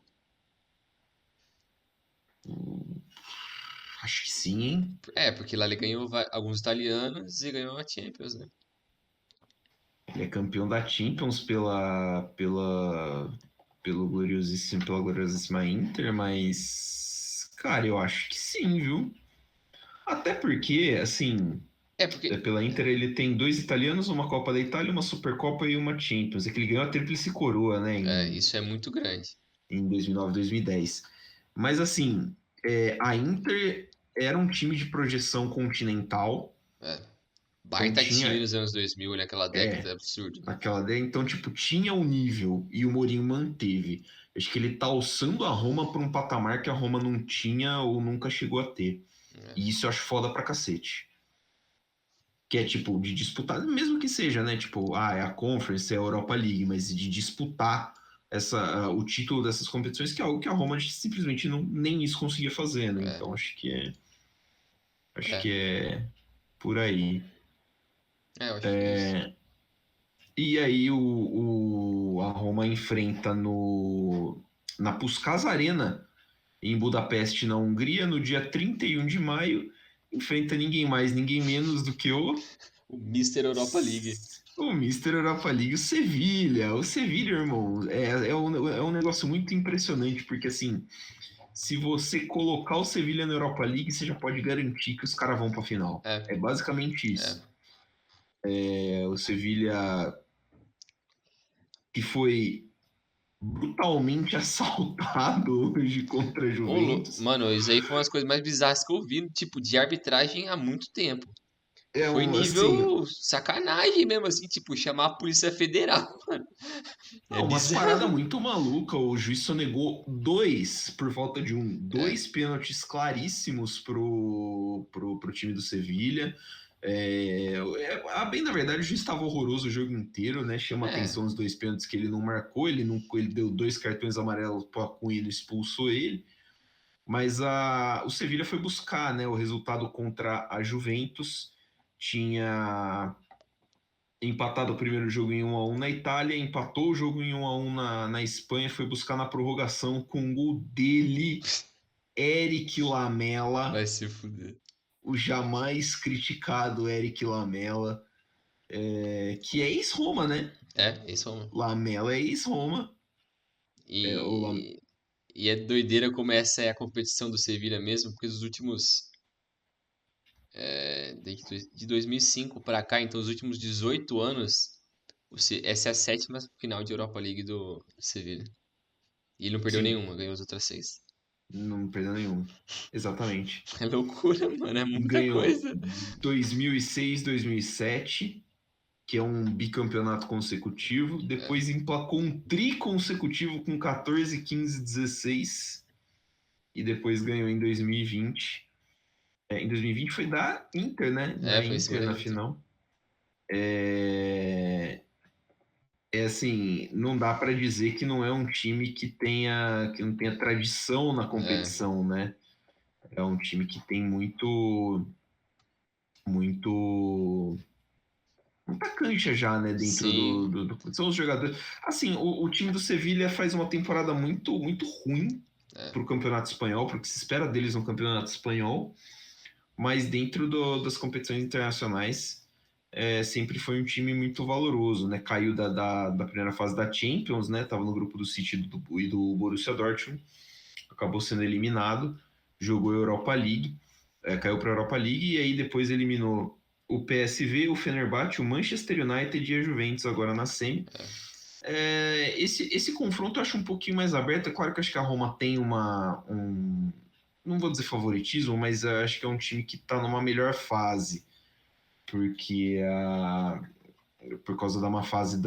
Speaker 1: Acho que sim, hein?
Speaker 2: Porque lá ele ganhou alguns italianos e ganhou a Champions, né?
Speaker 1: Ele é campeão da Champions pela gloriosíssima Inter, mas, cara, eu acho que sim, viu? Até porque, assim,
Speaker 2: É porque.
Speaker 1: pela Inter ele tem 2 italianos, uma Copa da Itália, uma Supercopa e uma Champions. É que ele ganhou a Tríplice Coroa, né,
Speaker 2: Isso é muito grande.
Speaker 1: em 2009, 2010. Mas, assim, a Inter era um time de projeção continental,
Speaker 2: É.
Speaker 1: então
Speaker 2: Baita time
Speaker 1: tinha,
Speaker 2: nos anos 2000, naquela década absurdo, né?
Speaker 1: naquela ideia, então, tipo, tinha o nível e o Mourinho manteve. Acho que ele tá alçando a Roma para um patamar que a Roma não tinha ou nunca chegou a ter.
Speaker 2: É.
Speaker 1: E isso eu acho foda pra cacete. Que é tipo de disputar, mesmo que seja, né? Tipo, é a Conference, é a Europa League, mas de disputar o título dessas competições, que é algo que a Roma simplesmente não, nem isso conseguia fazer, né?
Speaker 2: É.
Speaker 1: Então acho que
Speaker 2: É.
Speaker 1: é por aí.
Speaker 2: Eu acho que é isso.
Speaker 1: E aí a Roma enfrenta na Puskás Arena, em Budapeste, na Hungria, no dia 31 de maio, enfrenta ninguém mais, ninguém menos do que
Speaker 2: O Mister Europa League.
Speaker 1: o Mister Europa League, o Sevilha. O Sevilha, irmão, é um negócio muito impressionante, porque assim, se você colocar o Sevilha na Europa League, você já pode garantir que os caras vão pra final.
Speaker 2: É.
Speaker 1: É basicamente
Speaker 2: É.
Speaker 1: isso. O Sevilha que foi brutalmente assaltado hoje contra a Juventus.
Speaker 2: Mano, isso aí foi uma das coisas mais bizarras que eu vi, tipo, de arbitragem há muito tempo. Foi
Speaker 1: Assim,
Speaker 2: nível sacanagem mesmo, assim, tipo, chamar a Polícia Federal, mano. É
Speaker 1: umas paradas
Speaker 2: bizarro.
Speaker 1: muito malucas. O juiz sonegou por falta de
Speaker 2: É,
Speaker 1: dois pênaltis claríssimos pro time do Sevilha. A bem, na verdade, o juiz estava horroroso o jogo inteiro, né? Chama
Speaker 2: é,
Speaker 1: atenção os 2 pênaltis que ele não marcou, ele deu 2 cartões amarelos para Cunha, ele expulsou ele. Mas o Sevilha foi buscar, né, o resultado contra a Juventus. Tinha empatado o primeiro jogo em 1-1 na Itália, empatou o jogo em 1-1 na Espanha, foi buscar na prorrogação com o gol dele, Eric
Speaker 2: vai
Speaker 1: Lamela,
Speaker 2: se fuder.
Speaker 1: o jamais criticado Eric Lamela, que é ex-Roma, né?
Speaker 2: Isso é uma...
Speaker 1: Lamela é ex-Roma. O Lam-
Speaker 2: E, e é doideira como essa é a competição do Sevilha mesmo, porque os últimos. De 2005 para cá, então os últimos 18 anos, essa é a sétima final de Europa League do Sevilha. E ele não perdeu
Speaker 1: sim,
Speaker 2: nenhuma, ganhou as outras seis.
Speaker 1: não perdeu nenhum. Exatamente.
Speaker 2: É loucura, mano, é muita
Speaker 1: Ganhou
Speaker 2: coisa.
Speaker 1: 2006, 2007, que é um bicampeonato consecutivo. Depois emplacou um tri consecutivo com 14, 15, 16. E depois ganhou em 2020. Em 2020 foi da Inter, né?
Speaker 2: É,
Speaker 1: Da
Speaker 2: foi em cima
Speaker 1: Inter
Speaker 2: da
Speaker 1: na
Speaker 2: Inter.
Speaker 1: final. É assim, não dá para dizer que não é um time que não tenha tradição na
Speaker 2: É,
Speaker 1: competição, né? É um time que tem muito muita cancha já, né, dentro
Speaker 2: sim,
Speaker 1: são os jogadores. Assim, o time do Sevilha faz uma temporada muito ruim
Speaker 2: é,
Speaker 1: para o campeonato espanhol, porque se espera deles no campeonato espanhol, mas dentro das competições internacionais sempre foi um time muito valoroso, né? Caiu da primeira fase da Champions, né? Tava no grupo do City e do Borussia Dortmund, acabou sendo eliminado, jogou a Europa League, caiu para a Europa League e aí depois eliminou o PSV, o Fenerbahçe, o Manchester United e a Juventus agora na semi.
Speaker 2: é.
Speaker 1: Esse confronto eu acho um pouquinho mais aberto. É claro que eu acho que a Roma tem não vou dizer favoritismo, mas eu acho que é um time que está numa melhor fase, porque por causa da má fase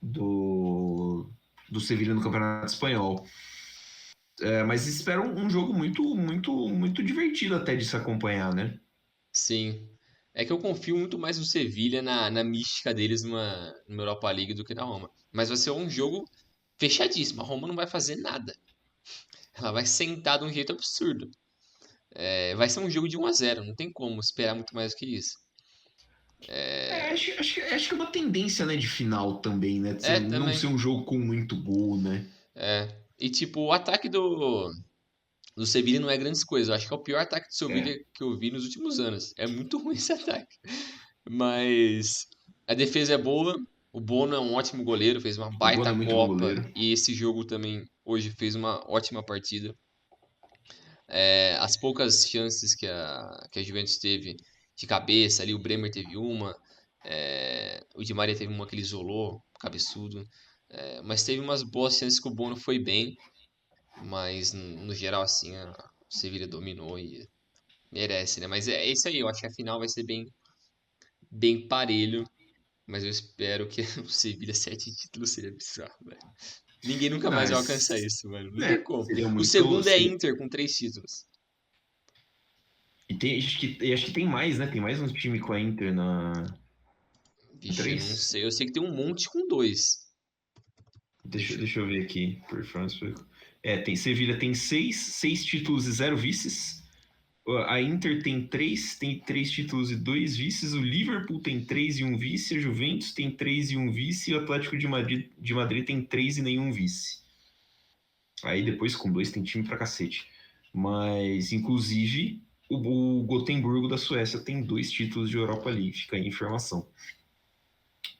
Speaker 1: do, do Sevilla no Campeonato Espanhol. Mas espero um jogo muito divertido até de se acompanhar, né?
Speaker 2: Sim. É que eu confio muito mais no Sevilha na mística deles numa Europa League do que na Roma. Mas vai ser um jogo fechadíssimo. A Roma não vai fazer nada. Ela vai sentar de um jeito absurdo. Vai ser um jogo de 1-0. Não tem como esperar muito mais do que isso.
Speaker 1: Acho que é uma tendência, né, de final também, né? De
Speaker 2: É,
Speaker 1: não
Speaker 2: também.
Speaker 1: ser um jogo com muito gol, né?
Speaker 2: É. E tipo, o ataque do Sevilha não é grandes coisas. Eu acho que é o pior ataque do
Speaker 1: É.
Speaker 2: Sevilha que eu vi nos últimos anos. É muito ruim esse ataque. Mas a defesa é boa. O Bono é um ótimo goleiro, fez uma
Speaker 1: O Bono
Speaker 2: baita
Speaker 1: é muito bom
Speaker 2: Copa.
Speaker 1: goleiro.
Speaker 2: E esse jogo também, hoje, fez uma ótima partida. As poucas chances que a Juventus teve de cabeça ali, o Bremer teve uma. O Di Maria teve uma que ele isolou, cabeçudo. Mas teve umas boas chances que o Bono foi bem. Mas no geral, assim, o Sevilla dominou e merece, né? Mas é isso aí, eu acho que a final vai ser bem parelho. Mas eu espero que o Sevilla 7 títulos seria bizarro, velho. Ninguém nunca mais vai alcançar
Speaker 1: Mas,
Speaker 2: isso, mano. Não tem
Speaker 1: né,
Speaker 2: como.
Speaker 1: seria
Speaker 2: O
Speaker 1: muito.
Speaker 2: segundo é Inter com 3 títulos.
Speaker 1: Acho que tem mais, né? Tem mais um time com a Inter na
Speaker 2: Vixe, eu não
Speaker 1: 3.
Speaker 2: sei. Eu sei que tem um monte com 2.
Speaker 1: Deixa,
Speaker 2: Deixa eu...
Speaker 1: deixa eu ver aqui. Performance. Tem Sevilha tem seis títulos e zero vices. A Inter tem três títulos e dois vices. O Liverpool tem três e um vice. A Juventus tem três e um vice. E o Atlético de Madrid tem três e nenhum vice. Aí depois com dois tem time pra cacete. Mas, inclusive, o Gotemburgo da Suécia tem dois títulos de Europa League. Fica aí a informação.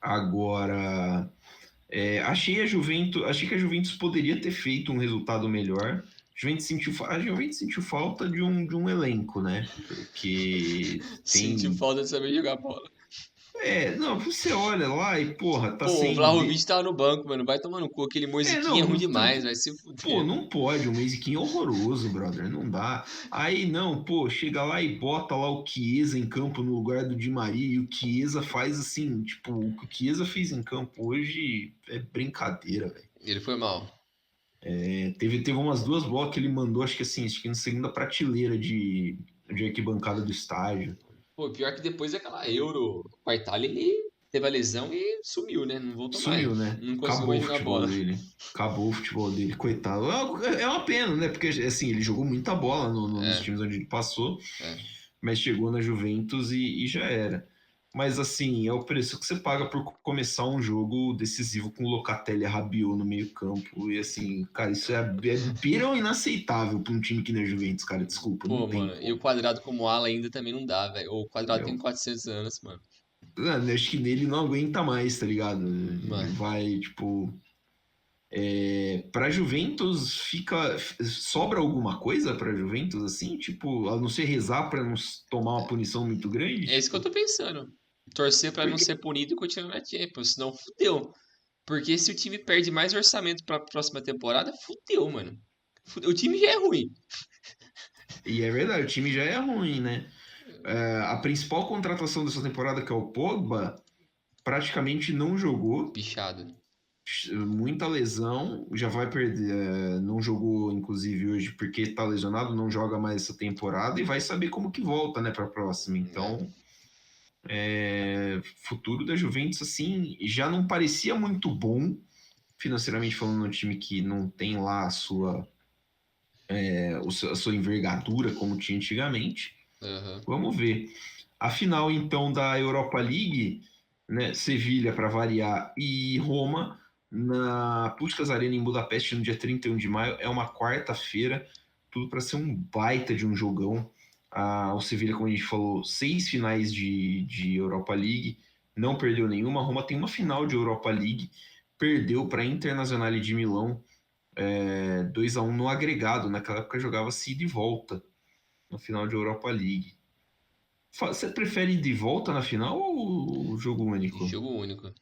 Speaker 1: Agora, achei que a Juventus poderia ter feito um resultado melhor. A Juventus sentiu falta de um elenco, né? Porque
Speaker 2: Sentiu
Speaker 1: tem.
Speaker 2: falta de saber jogar bola.
Speaker 1: Não, você olha lá e, porra, tá
Speaker 2: Pô, o
Speaker 1: sem.
Speaker 2: Vlahovic tava no banco, mano. Vai tomar no cu. Aquele Moisiquinho
Speaker 1: Não,
Speaker 2: é ruim
Speaker 1: não,
Speaker 2: demais, vai se
Speaker 1: pô,
Speaker 2: fuder.
Speaker 1: não pode, o Maziquinho é horroroso, brother, não dá. Aí não, pô, chega lá e bota lá o Chiesa em campo no lugar do Di Maria e o Chiesa faz assim, tipo, o que o Chiesa fez em campo hoje é brincadeira, velho.
Speaker 2: Ele foi mal.
Speaker 1: Teve umas duas bolas que ele mandou, acho que na segunda prateleira de arquibancada do estádio.
Speaker 2: Pô, pior que depois daquela Euro com a Itália, ele teve a lesão e sumiu, né? Não voltou mais.
Speaker 1: Sumiu, né?
Speaker 2: Não conseguiu
Speaker 1: Acabou
Speaker 2: mais
Speaker 1: o
Speaker 2: jogar
Speaker 1: futebol
Speaker 2: bola.
Speaker 1: dele. Acabou o futebol dele, coitado. É uma pena, né? Porque, assim, ele jogou muita bola nos
Speaker 2: É,
Speaker 1: times onde ele passou,
Speaker 2: é.
Speaker 1: mas chegou na Juventus e já era. Mas, assim, é o preço que você paga por começar um jogo decisivo com Locatelli e Rabiot no meio-campo. E, assim, cara, isso é beirão inaceitável para um time que não é Juventus, cara. Desculpa, não
Speaker 2: Pô,
Speaker 1: tem
Speaker 2: mano, e o
Speaker 1: como.
Speaker 2: Quadrado como ala ainda também não dá, velho. O Quadrado tem
Speaker 1: Eu,
Speaker 2: 400 anos, mano.
Speaker 1: acho que nele não aguenta mais, tá ligado? Ele
Speaker 2: Mano,
Speaker 1: vai, tipo. Para Juventus sobra alguma coisa para Juventus assim, tipo, a não ser rezar para não tomar uma punição muito grande,
Speaker 2: É isso que eu
Speaker 1: tipo,
Speaker 2: tô pensando. Torcer pra não
Speaker 1: porque
Speaker 2: ser punido e continuar na Champions, senão fudeu. Porque se o time perde mais orçamento pra próxima temporada, fudeu, mano. O time já é ruim.
Speaker 1: e é verdade, o time já é ruim, né? A principal contratação dessa temporada, que é o Pogba, praticamente não jogou,
Speaker 2: Pichado.
Speaker 1: muita lesão, já vai perder, não jogou inclusive hoje porque tá lesionado, não joga mais essa temporada e vai saber como que volta, né, para a próxima.
Speaker 2: É.
Speaker 1: Então, futuro da Juventus assim já não parecia muito bom financeiramente falando, um time que não tem lá a sua envergadura como tinha antigamente.
Speaker 2: Aham.
Speaker 1: Vamos ver. A final, então, da Europa League, né? Sevilha, para variar, e Roma, na Puskás Arena em Budapeste, no dia 31 de maio. É uma quarta-feira, tudo para ser um baita de um jogão. O Sevilha, como a gente falou, 6 finais de Europa League, não perdeu nenhuma. A Roma tem uma final de Europa League, perdeu para a Internazionale de Milão, 2-1 no agregado. Naquela época jogava-se ida e volta na final de Europa League. Você prefere ir de volta na final ou o jogo único?
Speaker 2: Jogo único.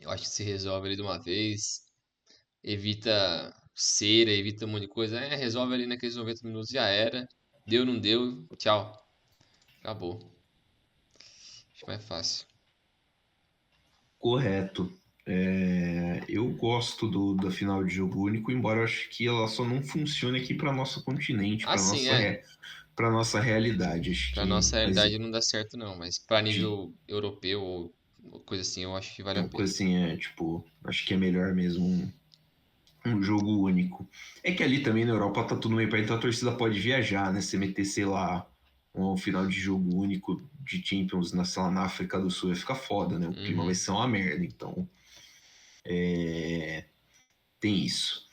Speaker 2: Eu acho que se resolve ali de uma vez. Evita cera, evita um monte de coisa. Resolve ali naqueles 90 minutos, já era. Deu, não deu. Tchau. Acabou. Acho mais fácil.
Speaker 1: Correto. Eu gosto da final de jogo único, embora eu acho que ela só não funcione aqui para nosso continente, para
Speaker 2: Assim,
Speaker 1: nossa para nossa realidade. Acho
Speaker 2: pra
Speaker 1: que
Speaker 2: nossa
Speaker 1: mas
Speaker 2: realidade não dá certo não, mas pra
Speaker 1: de,
Speaker 2: nível europeu ou coisa assim, eu acho que vale
Speaker 1: é
Speaker 2: a
Speaker 1: uma
Speaker 2: pena.
Speaker 1: coisa assim, tipo, acho que é melhor mesmo um jogo único. É que ali também na Europa tá tudo meio perto, então a torcida pode viajar, né? Se meter, sei lá, um final de jogo único de Champions sei lá, na África do Sul, vai ficar foda, né? O clima vai
Speaker 2: Uhum.
Speaker 1: ser uma merda, então tem isso.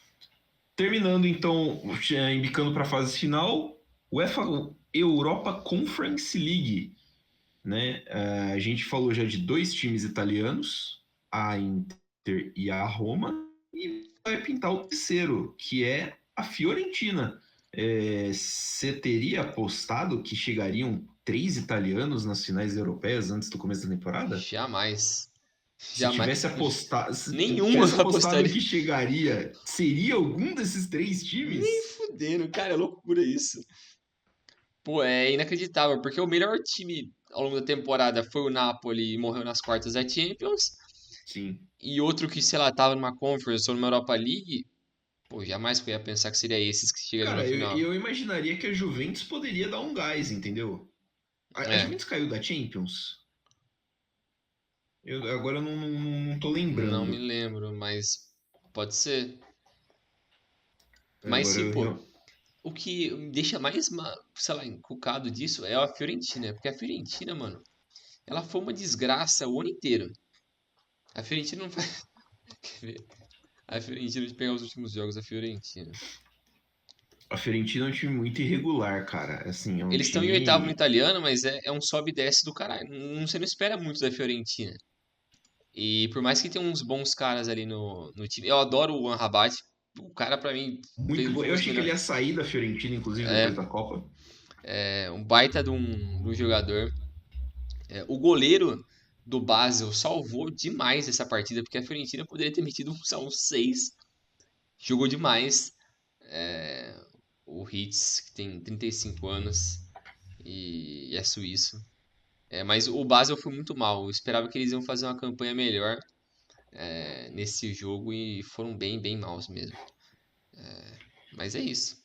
Speaker 1: Terminando então, indicando para a fase final, UEFA Europa Conference League, né? A gente falou já de dois times italianos, a Inter e a Roma, e vai pintar o terceiro, que é a Fiorentina. Você teria apostado que chegariam três italianos nas finais europeias antes do começo da temporada?
Speaker 2: Jamais.
Speaker 1: Se
Speaker 2: Jamais.
Speaker 1: tivesse apostado, se
Speaker 2: Nenhuma
Speaker 1: tivesse
Speaker 2: eu
Speaker 1: apostado
Speaker 2: apostaria.
Speaker 1: que chegaria, seria algum desses três
Speaker 2: Nem
Speaker 1: times?
Speaker 2: fudendo, cara, é loucura isso. Pô, é inacreditável, porque o melhor time ao longo da temporada foi o Napoli e morreu nas quartas da Champions.
Speaker 1: Sim.
Speaker 2: E outro que, sei lá, tava numa Conference ou numa Europa League, pô, jamais que eu ia pensar que seria esses que chegariam na
Speaker 1: Cara,
Speaker 2: final.
Speaker 1: eu imaginaria que a Juventus poderia dar um gás, entendeu? A
Speaker 2: É,
Speaker 1: Juventus caiu da Champions? Agora eu não tô
Speaker 2: não me
Speaker 1: lembrando.
Speaker 2: lembro, mas pode ser. Mas
Speaker 1: Agora
Speaker 2: sim, pô,
Speaker 1: eu.
Speaker 2: o que me deixa mais, sei lá, encucado disso é a Fiorentina, porque a Fiorentina, mano, ela foi uma desgraça o ano inteiro. A Fiorentina não faz. Quer ver? A Fiorentina, de pegar os últimos jogos da Fiorentina.
Speaker 1: A Fiorentina é um time muito irregular, cara. Assim, é um
Speaker 2: Eles estão em oitavo no
Speaker 1: time
Speaker 2: italiano, mas é um sobe e desce do caralho. Não, você não espera muito da Fiorentina. E por mais que tenha uns bons caras ali no time, eu adoro o Amrabat. O cara, pra mim, fez
Speaker 1: muito
Speaker 2: um dos
Speaker 1: bom. Eu
Speaker 2: meus
Speaker 1: achei que ele
Speaker 2: melhores.
Speaker 1: ia sair da Fiorentina, inclusive, depois
Speaker 2: É,
Speaker 1: da Copa.
Speaker 2: é um baita de um jogador. O goleiro do Basel salvou demais essa partida, porque a Fiorentina poderia ter metido um 6. Jogou demais. É, o Hitz, que tem 35 anos e é suíço. Mas o Basel foi muito mal. Eu esperava que eles iam fazer uma campanha melhor nesse jogo e foram bem, bem maus mesmo. Mas é isso.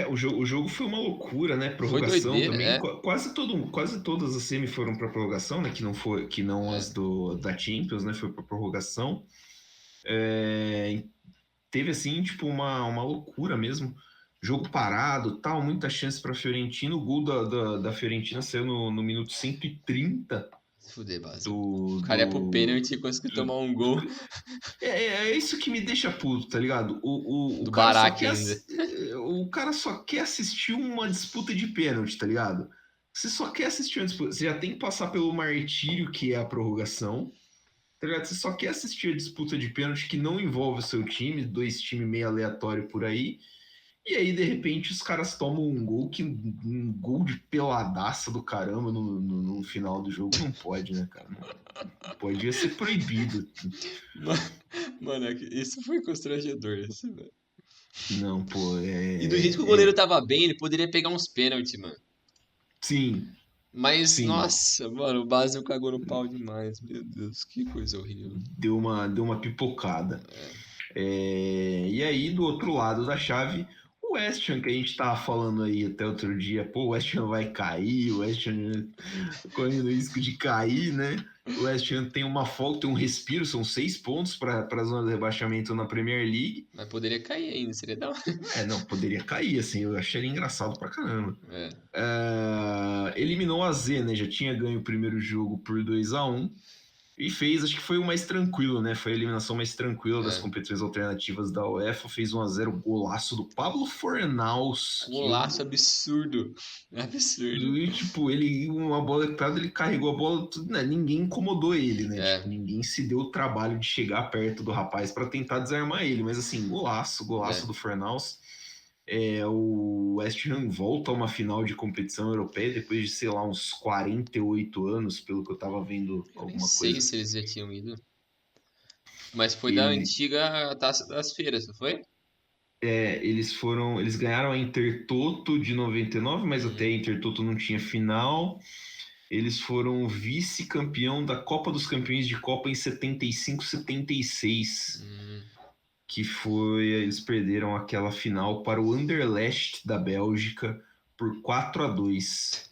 Speaker 1: O jogo foi uma loucura, né?
Speaker 2: Foi
Speaker 1: Prorrogação
Speaker 2: doideira,
Speaker 1: também.
Speaker 2: é.
Speaker 1: Quase todas as semi foram para prorrogação, né? Que não
Speaker 2: É.
Speaker 1: as da Champions, né? Foi para prorrogação. É, teve assim, tipo, uma loucura mesmo. Jogo parado, tal, muita chance para Fiorentina. O gol da Fiorentina saiu no minuto 130
Speaker 2: Se fuder, Basel.
Speaker 1: do,
Speaker 2: O cara é pro
Speaker 1: do,
Speaker 2: pênalti e conseguiu tomar
Speaker 1: do-
Speaker 2: um gol
Speaker 1: é isso que me deixa puto, tá ligado?
Speaker 2: do Barak ainda.
Speaker 1: O cara só quer assistir uma disputa de pênalti, tá ligado? Você só quer assistir uma disputa. Você já tem que passar pelo martírio que é a prorrogação. Tá ligado? Você só quer assistir a disputa de pênalti que não envolve o seu time, 2 times meio aleatório por aí. E aí, de repente, os caras tomam um gol de peladaça do caramba no final do jogo. Não pode, né, cara? Não pode, ia ser proibido.
Speaker 2: Mano, isso foi constrangedor, isso, velho.
Speaker 1: Não, pô,
Speaker 2: E do jeito que o goleiro tava bem, ele poderia pegar uns pênaltis, mano.
Speaker 1: Sim,
Speaker 2: Mas,
Speaker 1: sim.
Speaker 2: nossa, mano, o Basel cagou no pau demais. Meu Deus, que coisa horrível.
Speaker 1: Deu uma pipocada. E aí, do outro lado da chave, o West Ham, que a gente tava falando aí até outro dia, pô, o West Ham vai cair, o West Ham correndo risco de cair, né? O West Ham tem uma folga, tem um respiro, são 6 pontos para a zona de rebaixamento na Premier League.
Speaker 2: Mas poderia cair ainda, seria da hora.
Speaker 1: Não, poderia cair, assim, eu achei ele engraçado pra caramba.
Speaker 2: É.
Speaker 1: Eliminou a Z, né? Já tinha ganho o primeiro jogo por 2-1 e fez, acho que foi o mais tranquilo, né? Foi a eliminação mais tranquila das competições alternativas da UEFA. Fez 1-0, golaço do Pablo Fornals.
Speaker 2: Golaço absurdo. Absurdo.
Speaker 1: E, tipo, uma bola entrada, ele carregou a bola, né? Ninguém incomodou ele, né?
Speaker 2: É.
Speaker 1: Tipo, ninguém se deu o trabalho de chegar perto do rapaz para tentar desarmar ele. Mas assim, golaço do Fornals. O West Ham volta a uma final de competição europeia depois de, sei lá, uns 48 anos, pelo que eu tava vendo
Speaker 2: Eu nem
Speaker 1: alguma
Speaker 2: sei
Speaker 1: coisa.
Speaker 2: se eles já tinham ido. Mas foi da
Speaker 1: Ele,
Speaker 2: antiga Taça das Feiras, não foi?
Speaker 1: eles ganharam a Intertoto de 99, mas até a Intertoto não tinha final. Eles foram vice-campeão da Copa dos Campeões de Copa em 75, 76. Que foi, eles perderam aquela final para o Anderlecht da Bélgica por 4-2.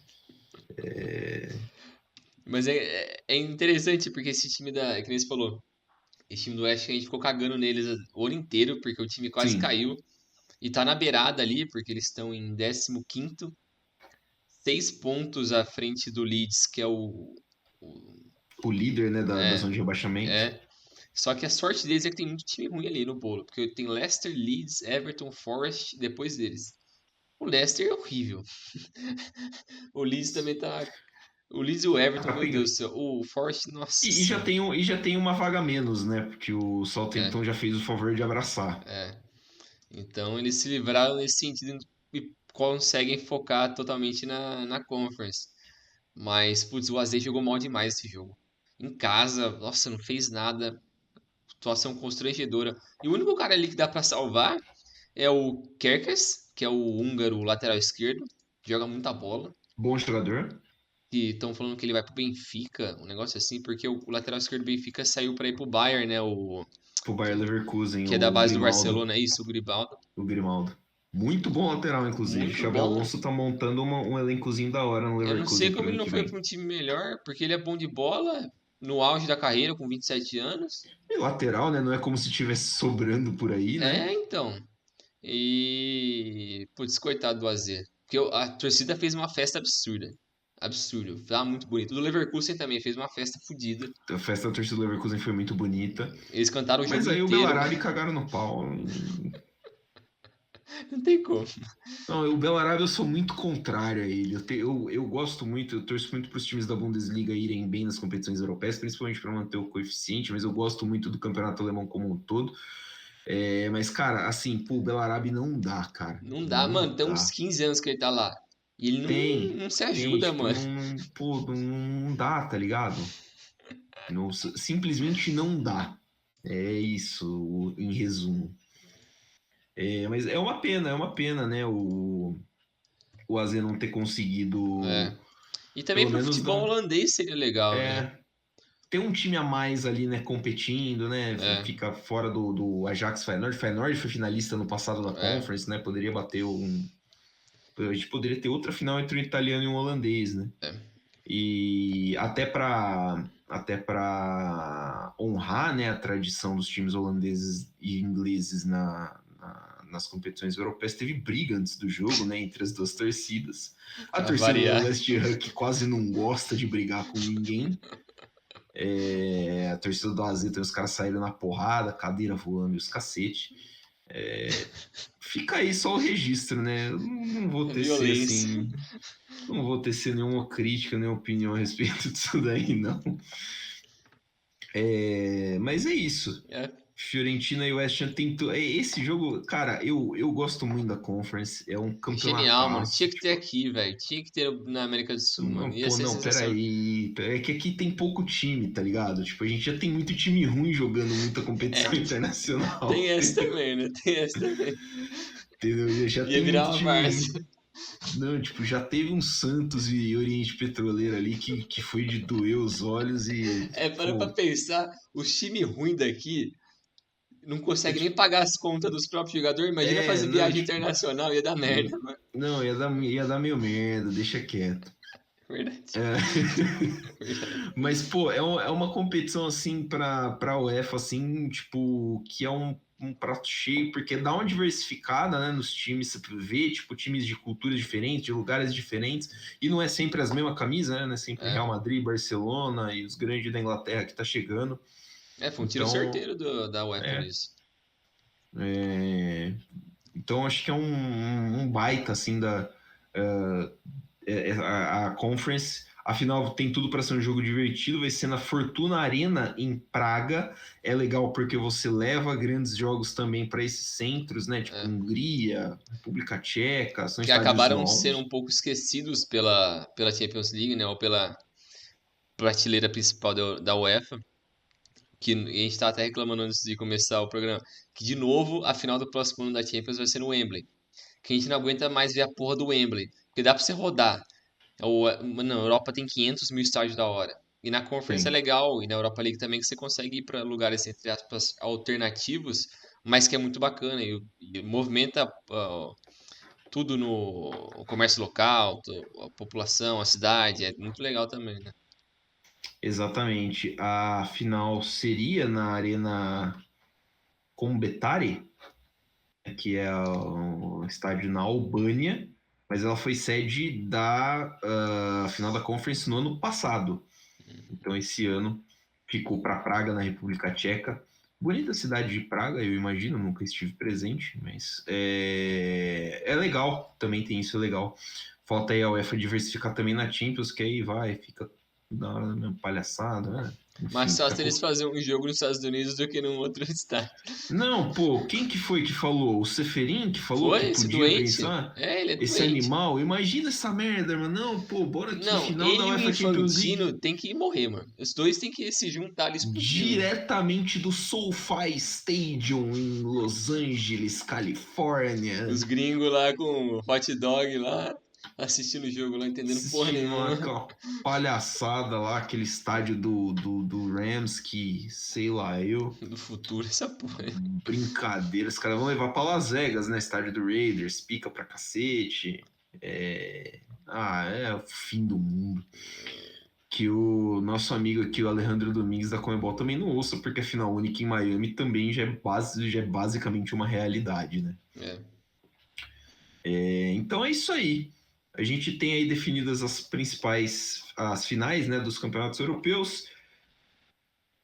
Speaker 2: Mas é interessante porque esse time que nem você falou, esse time do West Ham, a gente ficou cagando neles o ano inteiro, porque o time quase
Speaker 1: Sim,
Speaker 2: caiu. E tá na beirada ali, porque eles estão em 15º, 6 pontos à frente do Leeds, que é o-
Speaker 1: o líder, né, da
Speaker 2: é,
Speaker 1: zona de rebaixamento.
Speaker 2: é. Só que a sorte deles é que tem muito time ruim ali no bolo, porque tem Leicester, Leeds, Everton, Forest depois deles. O Leicester é horrível. O Leeds também tá. O Leeds e o Everton,
Speaker 1: Tá
Speaker 2: meu Deus
Speaker 1: pegando.
Speaker 2: do céu. O Forest, nossa
Speaker 1: E já
Speaker 2: senhora.
Speaker 1: tem, e já tem uma vaga a menos, né? Porque o
Speaker 2: É,
Speaker 1: Southampton já fez o favor de abraçar.
Speaker 2: é. Então eles se livraram nesse sentido e conseguem focar totalmente na Conference. Mas, putz, o AZ jogou mal demais esse jogo. Em casa, nossa, não fez nada. Situação constrangedora. E o único cara ali que dá pra salvar é o Kerkez, que é o húngaro lateral esquerdo. Joga muita bola.
Speaker 1: Bom jogador.
Speaker 2: Que estão falando que ele vai pro Benfica, um negócio assim, porque o lateral esquerdo do Benfica saiu pra ir pro Bayern, né?
Speaker 1: Pro Bayer Leverkusen,
Speaker 2: Que é da
Speaker 1: o
Speaker 2: base do
Speaker 1: Grimaldo.
Speaker 2: Barcelona, é isso, o Gribaldo.
Speaker 1: O Grimaldo. Muito bom lateral, inclusive.
Speaker 2: Muito
Speaker 1: Xabi
Speaker 2: bom.
Speaker 1: Alonso tá montando um elencozinho da hora no
Speaker 2: Eu não sei
Speaker 1: Leverkusen pro
Speaker 2: como ele
Speaker 1: ano
Speaker 2: não
Speaker 1: que
Speaker 2: foi
Speaker 1: vem.
Speaker 2: pra um time melhor, porque ele é bom de bola, no auge da carreira, com 27 anos.
Speaker 1: E lateral, né? Não é como se tivesse sobrando por aí, né?
Speaker 2: É, então. E. Putz, coitado do AZ. Porque a torcida fez uma festa absurda. Absurdo. Tá muito bonito. O do Leverkusen também fez uma festa fodida.
Speaker 1: A festa da torcida do Leverkusen foi muito bonita.
Speaker 2: Eles cantaram o
Speaker 1: Mas
Speaker 2: jogo
Speaker 1: aí o
Speaker 2: inteiro.
Speaker 1: Belarabe cagaram no pau.
Speaker 2: Não tem como.
Speaker 1: Não, o Belarabe eu sou muito contrário a ele. Eu gosto muito, eu torço muito para os times da Bundesliga irem bem nas competições europeias, principalmente para manter o coeficiente, mas eu gosto muito do campeonato alemão como um todo. Mas, cara, assim, pô, o Belarabe não dá, cara.
Speaker 2: Não dá,
Speaker 1: Não
Speaker 2: mano. Tem uns
Speaker 1: dá.
Speaker 2: 15 anos que ele tá lá. E ele não se
Speaker 1: Tem,
Speaker 2: ajuda,
Speaker 1: tipo,
Speaker 2: mano.
Speaker 1: não, pô, não dá, tá ligado? Não, simplesmente não dá. É isso, em resumo. Mas é uma pena, né? O AZ não ter
Speaker 2: É.
Speaker 1: conseguido,
Speaker 2: E também
Speaker 1: pelo
Speaker 2: pro
Speaker 1: menos
Speaker 2: futebol
Speaker 1: não.
Speaker 2: holandês seria legal, né?
Speaker 1: É, ter um time a mais ali, né, competindo, né?
Speaker 2: É,
Speaker 1: Fica fora do Ajax Feyenoord. Feyenoord foi finalista no passado da
Speaker 2: é.
Speaker 1: Conference, né? Poderia bater um. A gente poderia ter outra final entre um italiano e um holandês, né?
Speaker 2: É.
Speaker 1: E até para honrar, né, a tradição dos times holandeses e ingleses nas competições europeias, teve briga antes do jogo, né, entre as duas torcidas. A
Speaker 2: Pra
Speaker 1: torcida do
Speaker 2: variar.
Speaker 1: West Ham, que quase não gosta de brigar com ninguém. A torcida do AZ, os caras saíram na porrada, cadeira voando e os cacete. Fica aí só o registro, né? Eu não vou tecer
Speaker 2: Violência.
Speaker 1: assim, não vou tecer nenhuma crítica, nenhuma opinião a respeito disso daí, não. Mas é isso.
Speaker 2: É
Speaker 1: Fiorentina e West Ham tentou. Esse jogo, cara, eu gosto muito da Conference. É um
Speaker 2: genial, mano.
Speaker 1: campeonataço.
Speaker 2: Tinha que ter
Speaker 1: Tipo,
Speaker 2: aqui, velho. Tinha que ter na América do Sul, mano.
Speaker 1: não,
Speaker 2: Ia
Speaker 1: pô,
Speaker 2: ser
Speaker 1: não,
Speaker 2: sensacional.
Speaker 1: peraí. É que aqui tem pouco time, tá ligado? Tipo, a gente já tem muito time ruim jogando muita competição
Speaker 2: É, tem
Speaker 1: internacional.
Speaker 2: essa também, né? Tem essa também.
Speaker 1: Entendeu? Já
Speaker 2: Ia
Speaker 1: tem
Speaker 2: virar
Speaker 1: muito
Speaker 2: uma
Speaker 1: time
Speaker 2: várzea.
Speaker 1: ruim. Não, tipo, já teve um Santos e Oriente Petroleiro ali que foi de doer os olhos e,
Speaker 2: É, para pra
Speaker 1: pô,
Speaker 2: pensar, o time ruim daqui não
Speaker 1: é,
Speaker 2: consegue nem
Speaker 1: tipo,
Speaker 2: pagar as contas dos próprios jogadores. Imagina fazer
Speaker 1: não,
Speaker 2: viagem
Speaker 1: tipo,
Speaker 2: internacional, ia dar merda, mano.
Speaker 1: não, ia dar meio merda, deixa quieto.
Speaker 2: Verdade,
Speaker 1: É.
Speaker 2: verdade.
Speaker 1: Mas, pô, é uma competição, assim, pra UEFA, assim, tipo, que é um prato cheio, porque dá uma diversificada, né, nos times, você vê, tipo, times de culturas diferentes, de lugares diferentes, e não é sempre as mesmas camisas, né, não é sempre
Speaker 2: É,
Speaker 1: Real Madrid, Barcelona e os grandes da Inglaterra que tá chegando.
Speaker 2: foi um tiro
Speaker 1: Então,
Speaker 2: certeiro da UEFA
Speaker 1: é,
Speaker 2: nisso.
Speaker 1: é, então acho que é um baita, assim, a Conference. Afinal, tem tudo para ser um jogo divertido. Vai ser na Fortuna Arena, em Praga. É legal porque você leva grandes jogos também para esses centros, né? Tipo
Speaker 2: É.
Speaker 1: Hungria, República Tcheca, são
Speaker 2: Que
Speaker 1: estádios
Speaker 2: acabaram sendo
Speaker 1: novos.
Speaker 2: um pouco esquecidos pela Champions League, né? Ou pela prateleira principal da UEFA. Que a gente tá até reclamando antes de começar o programa. Que, de novo, a final do próximo ano da Champions vai ser no Wembley. Que a gente não aguenta mais ver a porra do Wembley. Porque dá pra você rodar. Na Europa tem 500 mil estádios da hora. E na Conference é
Speaker 1: Tem.
Speaker 2: legal, e na Europa League também, que você consegue ir para lugares, entre aspas, alternativos, mas que é muito bacana. E movimenta tudo no o comércio local, a população, a cidade. É muito legal também, né?
Speaker 1: Exatamente. A final seria na Arena Combetare, que é o estádio na Albânia, mas ela foi sede da final da Conference no ano passado. Então, esse ano ficou para Praga, na República Tcheca. Bonita cidade de Praga, eu imagino, nunca estive presente, mas é legal, também tem isso, é legal. Falta aí a UEFA diversificar também na Champions, que aí vai, fica na hora da mesma palhaçada, né?
Speaker 2: Mais
Speaker 1: Enfim, fica.
Speaker 2: fácil eles fazerem um jogo nos Estados Unidos do que num outro estádio.
Speaker 1: Não, pô, quem que foi que falou? O Seferin que falou que
Speaker 2: Foi esse
Speaker 1: podia
Speaker 2: doente?
Speaker 1: pensar?
Speaker 2: É, ele é
Speaker 1: Esse
Speaker 2: doente.
Speaker 1: animal? Imagina essa merda, mano. Não, pô, bora aqui,
Speaker 2: Não,
Speaker 1: final da
Speaker 2: ele e o
Speaker 1: UEFA Champions League.
Speaker 2: Infantino tem que morrer, mano. Os dois tem que se juntar ali e explodir, mano.
Speaker 1: Diretamente do SoFi Stadium em Los Angeles,
Speaker 2: Os
Speaker 1: Califórnia.
Speaker 2: gringos lá com hot dog lá, assistindo o jogo lá, entendendo porra
Speaker 1: Assistindo
Speaker 2: nenhuma.
Speaker 1: aquela palhaçada lá, aquele estádio do Rams que, sei lá,
Speaker 2: Do futuro, essa porra aí.
Speaker 1: brincadeira. Os caras vão levar pra Las Vegas, né? Estádio do Raiders, pica pra cacete. É o fim do mundo. Que o nosso amigo aqui, o Alejandro Domingues da Comebol, também não ouça, porque a final única em Miami também já é basicamente uma realidade, né?
Speaker 2: É.
Speaker 1: Então é isso aí. A gente tem aí definidas as finais, né, dos campeonatos europeus.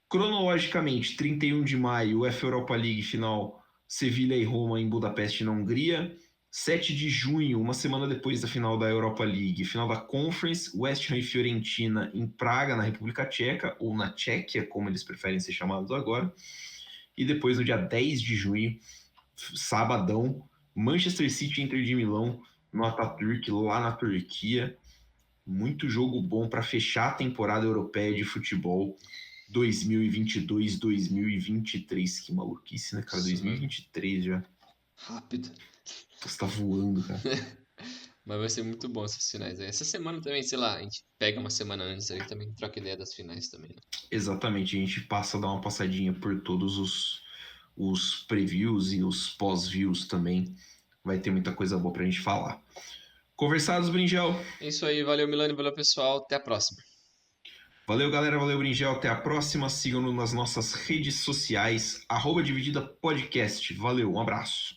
Speaker 1: Cronologicamente, 31 de maio, UEFA Europa League final, Sevilha e Roma em Budapeste, na Hungria. 7 de junho, uma semana depois da final da Europa League, final da Conference, West Ham e Fiorentina em Praga, na República Tcheca, ou na Tchequia, como eles preferem ser chamados agora. E depois, no dia 10 de junho, sabadão, Manchester City e Inter de Milão, no Atatürk, lá na Turquia. Muito jogo bom para fechar a temporada europeia de futebol 2022-2023. Que maluquice, né, cara?
Speaker 2: Isso, mano.
Speaker 1: 2023 já.
Speaker 2: Rápido.
Speaker 1: Você tá voando, cara.
Speaker 2: Mas vai ser muito bom essas finais aí. Essa semana também, sei lá, a gente pega uma semana antes aí também, troca ideia das finais também, né?
Speaker 1: Exatamente, a gente passa a dar uma passadinha por todos os previews e os pós-views também. Vai ter muita coisa boa pra gente falar. Conversados, Bringel.
Speaker 2: É isso aí, valeu Milani, valeu pessoal, até a próxima.
Speaker 1: Valeu, galera. Valeu, Bringel. Até a próxima. Sigam-nos nas nossas redes sociais. @dividida podcast. Valeu, um abraço.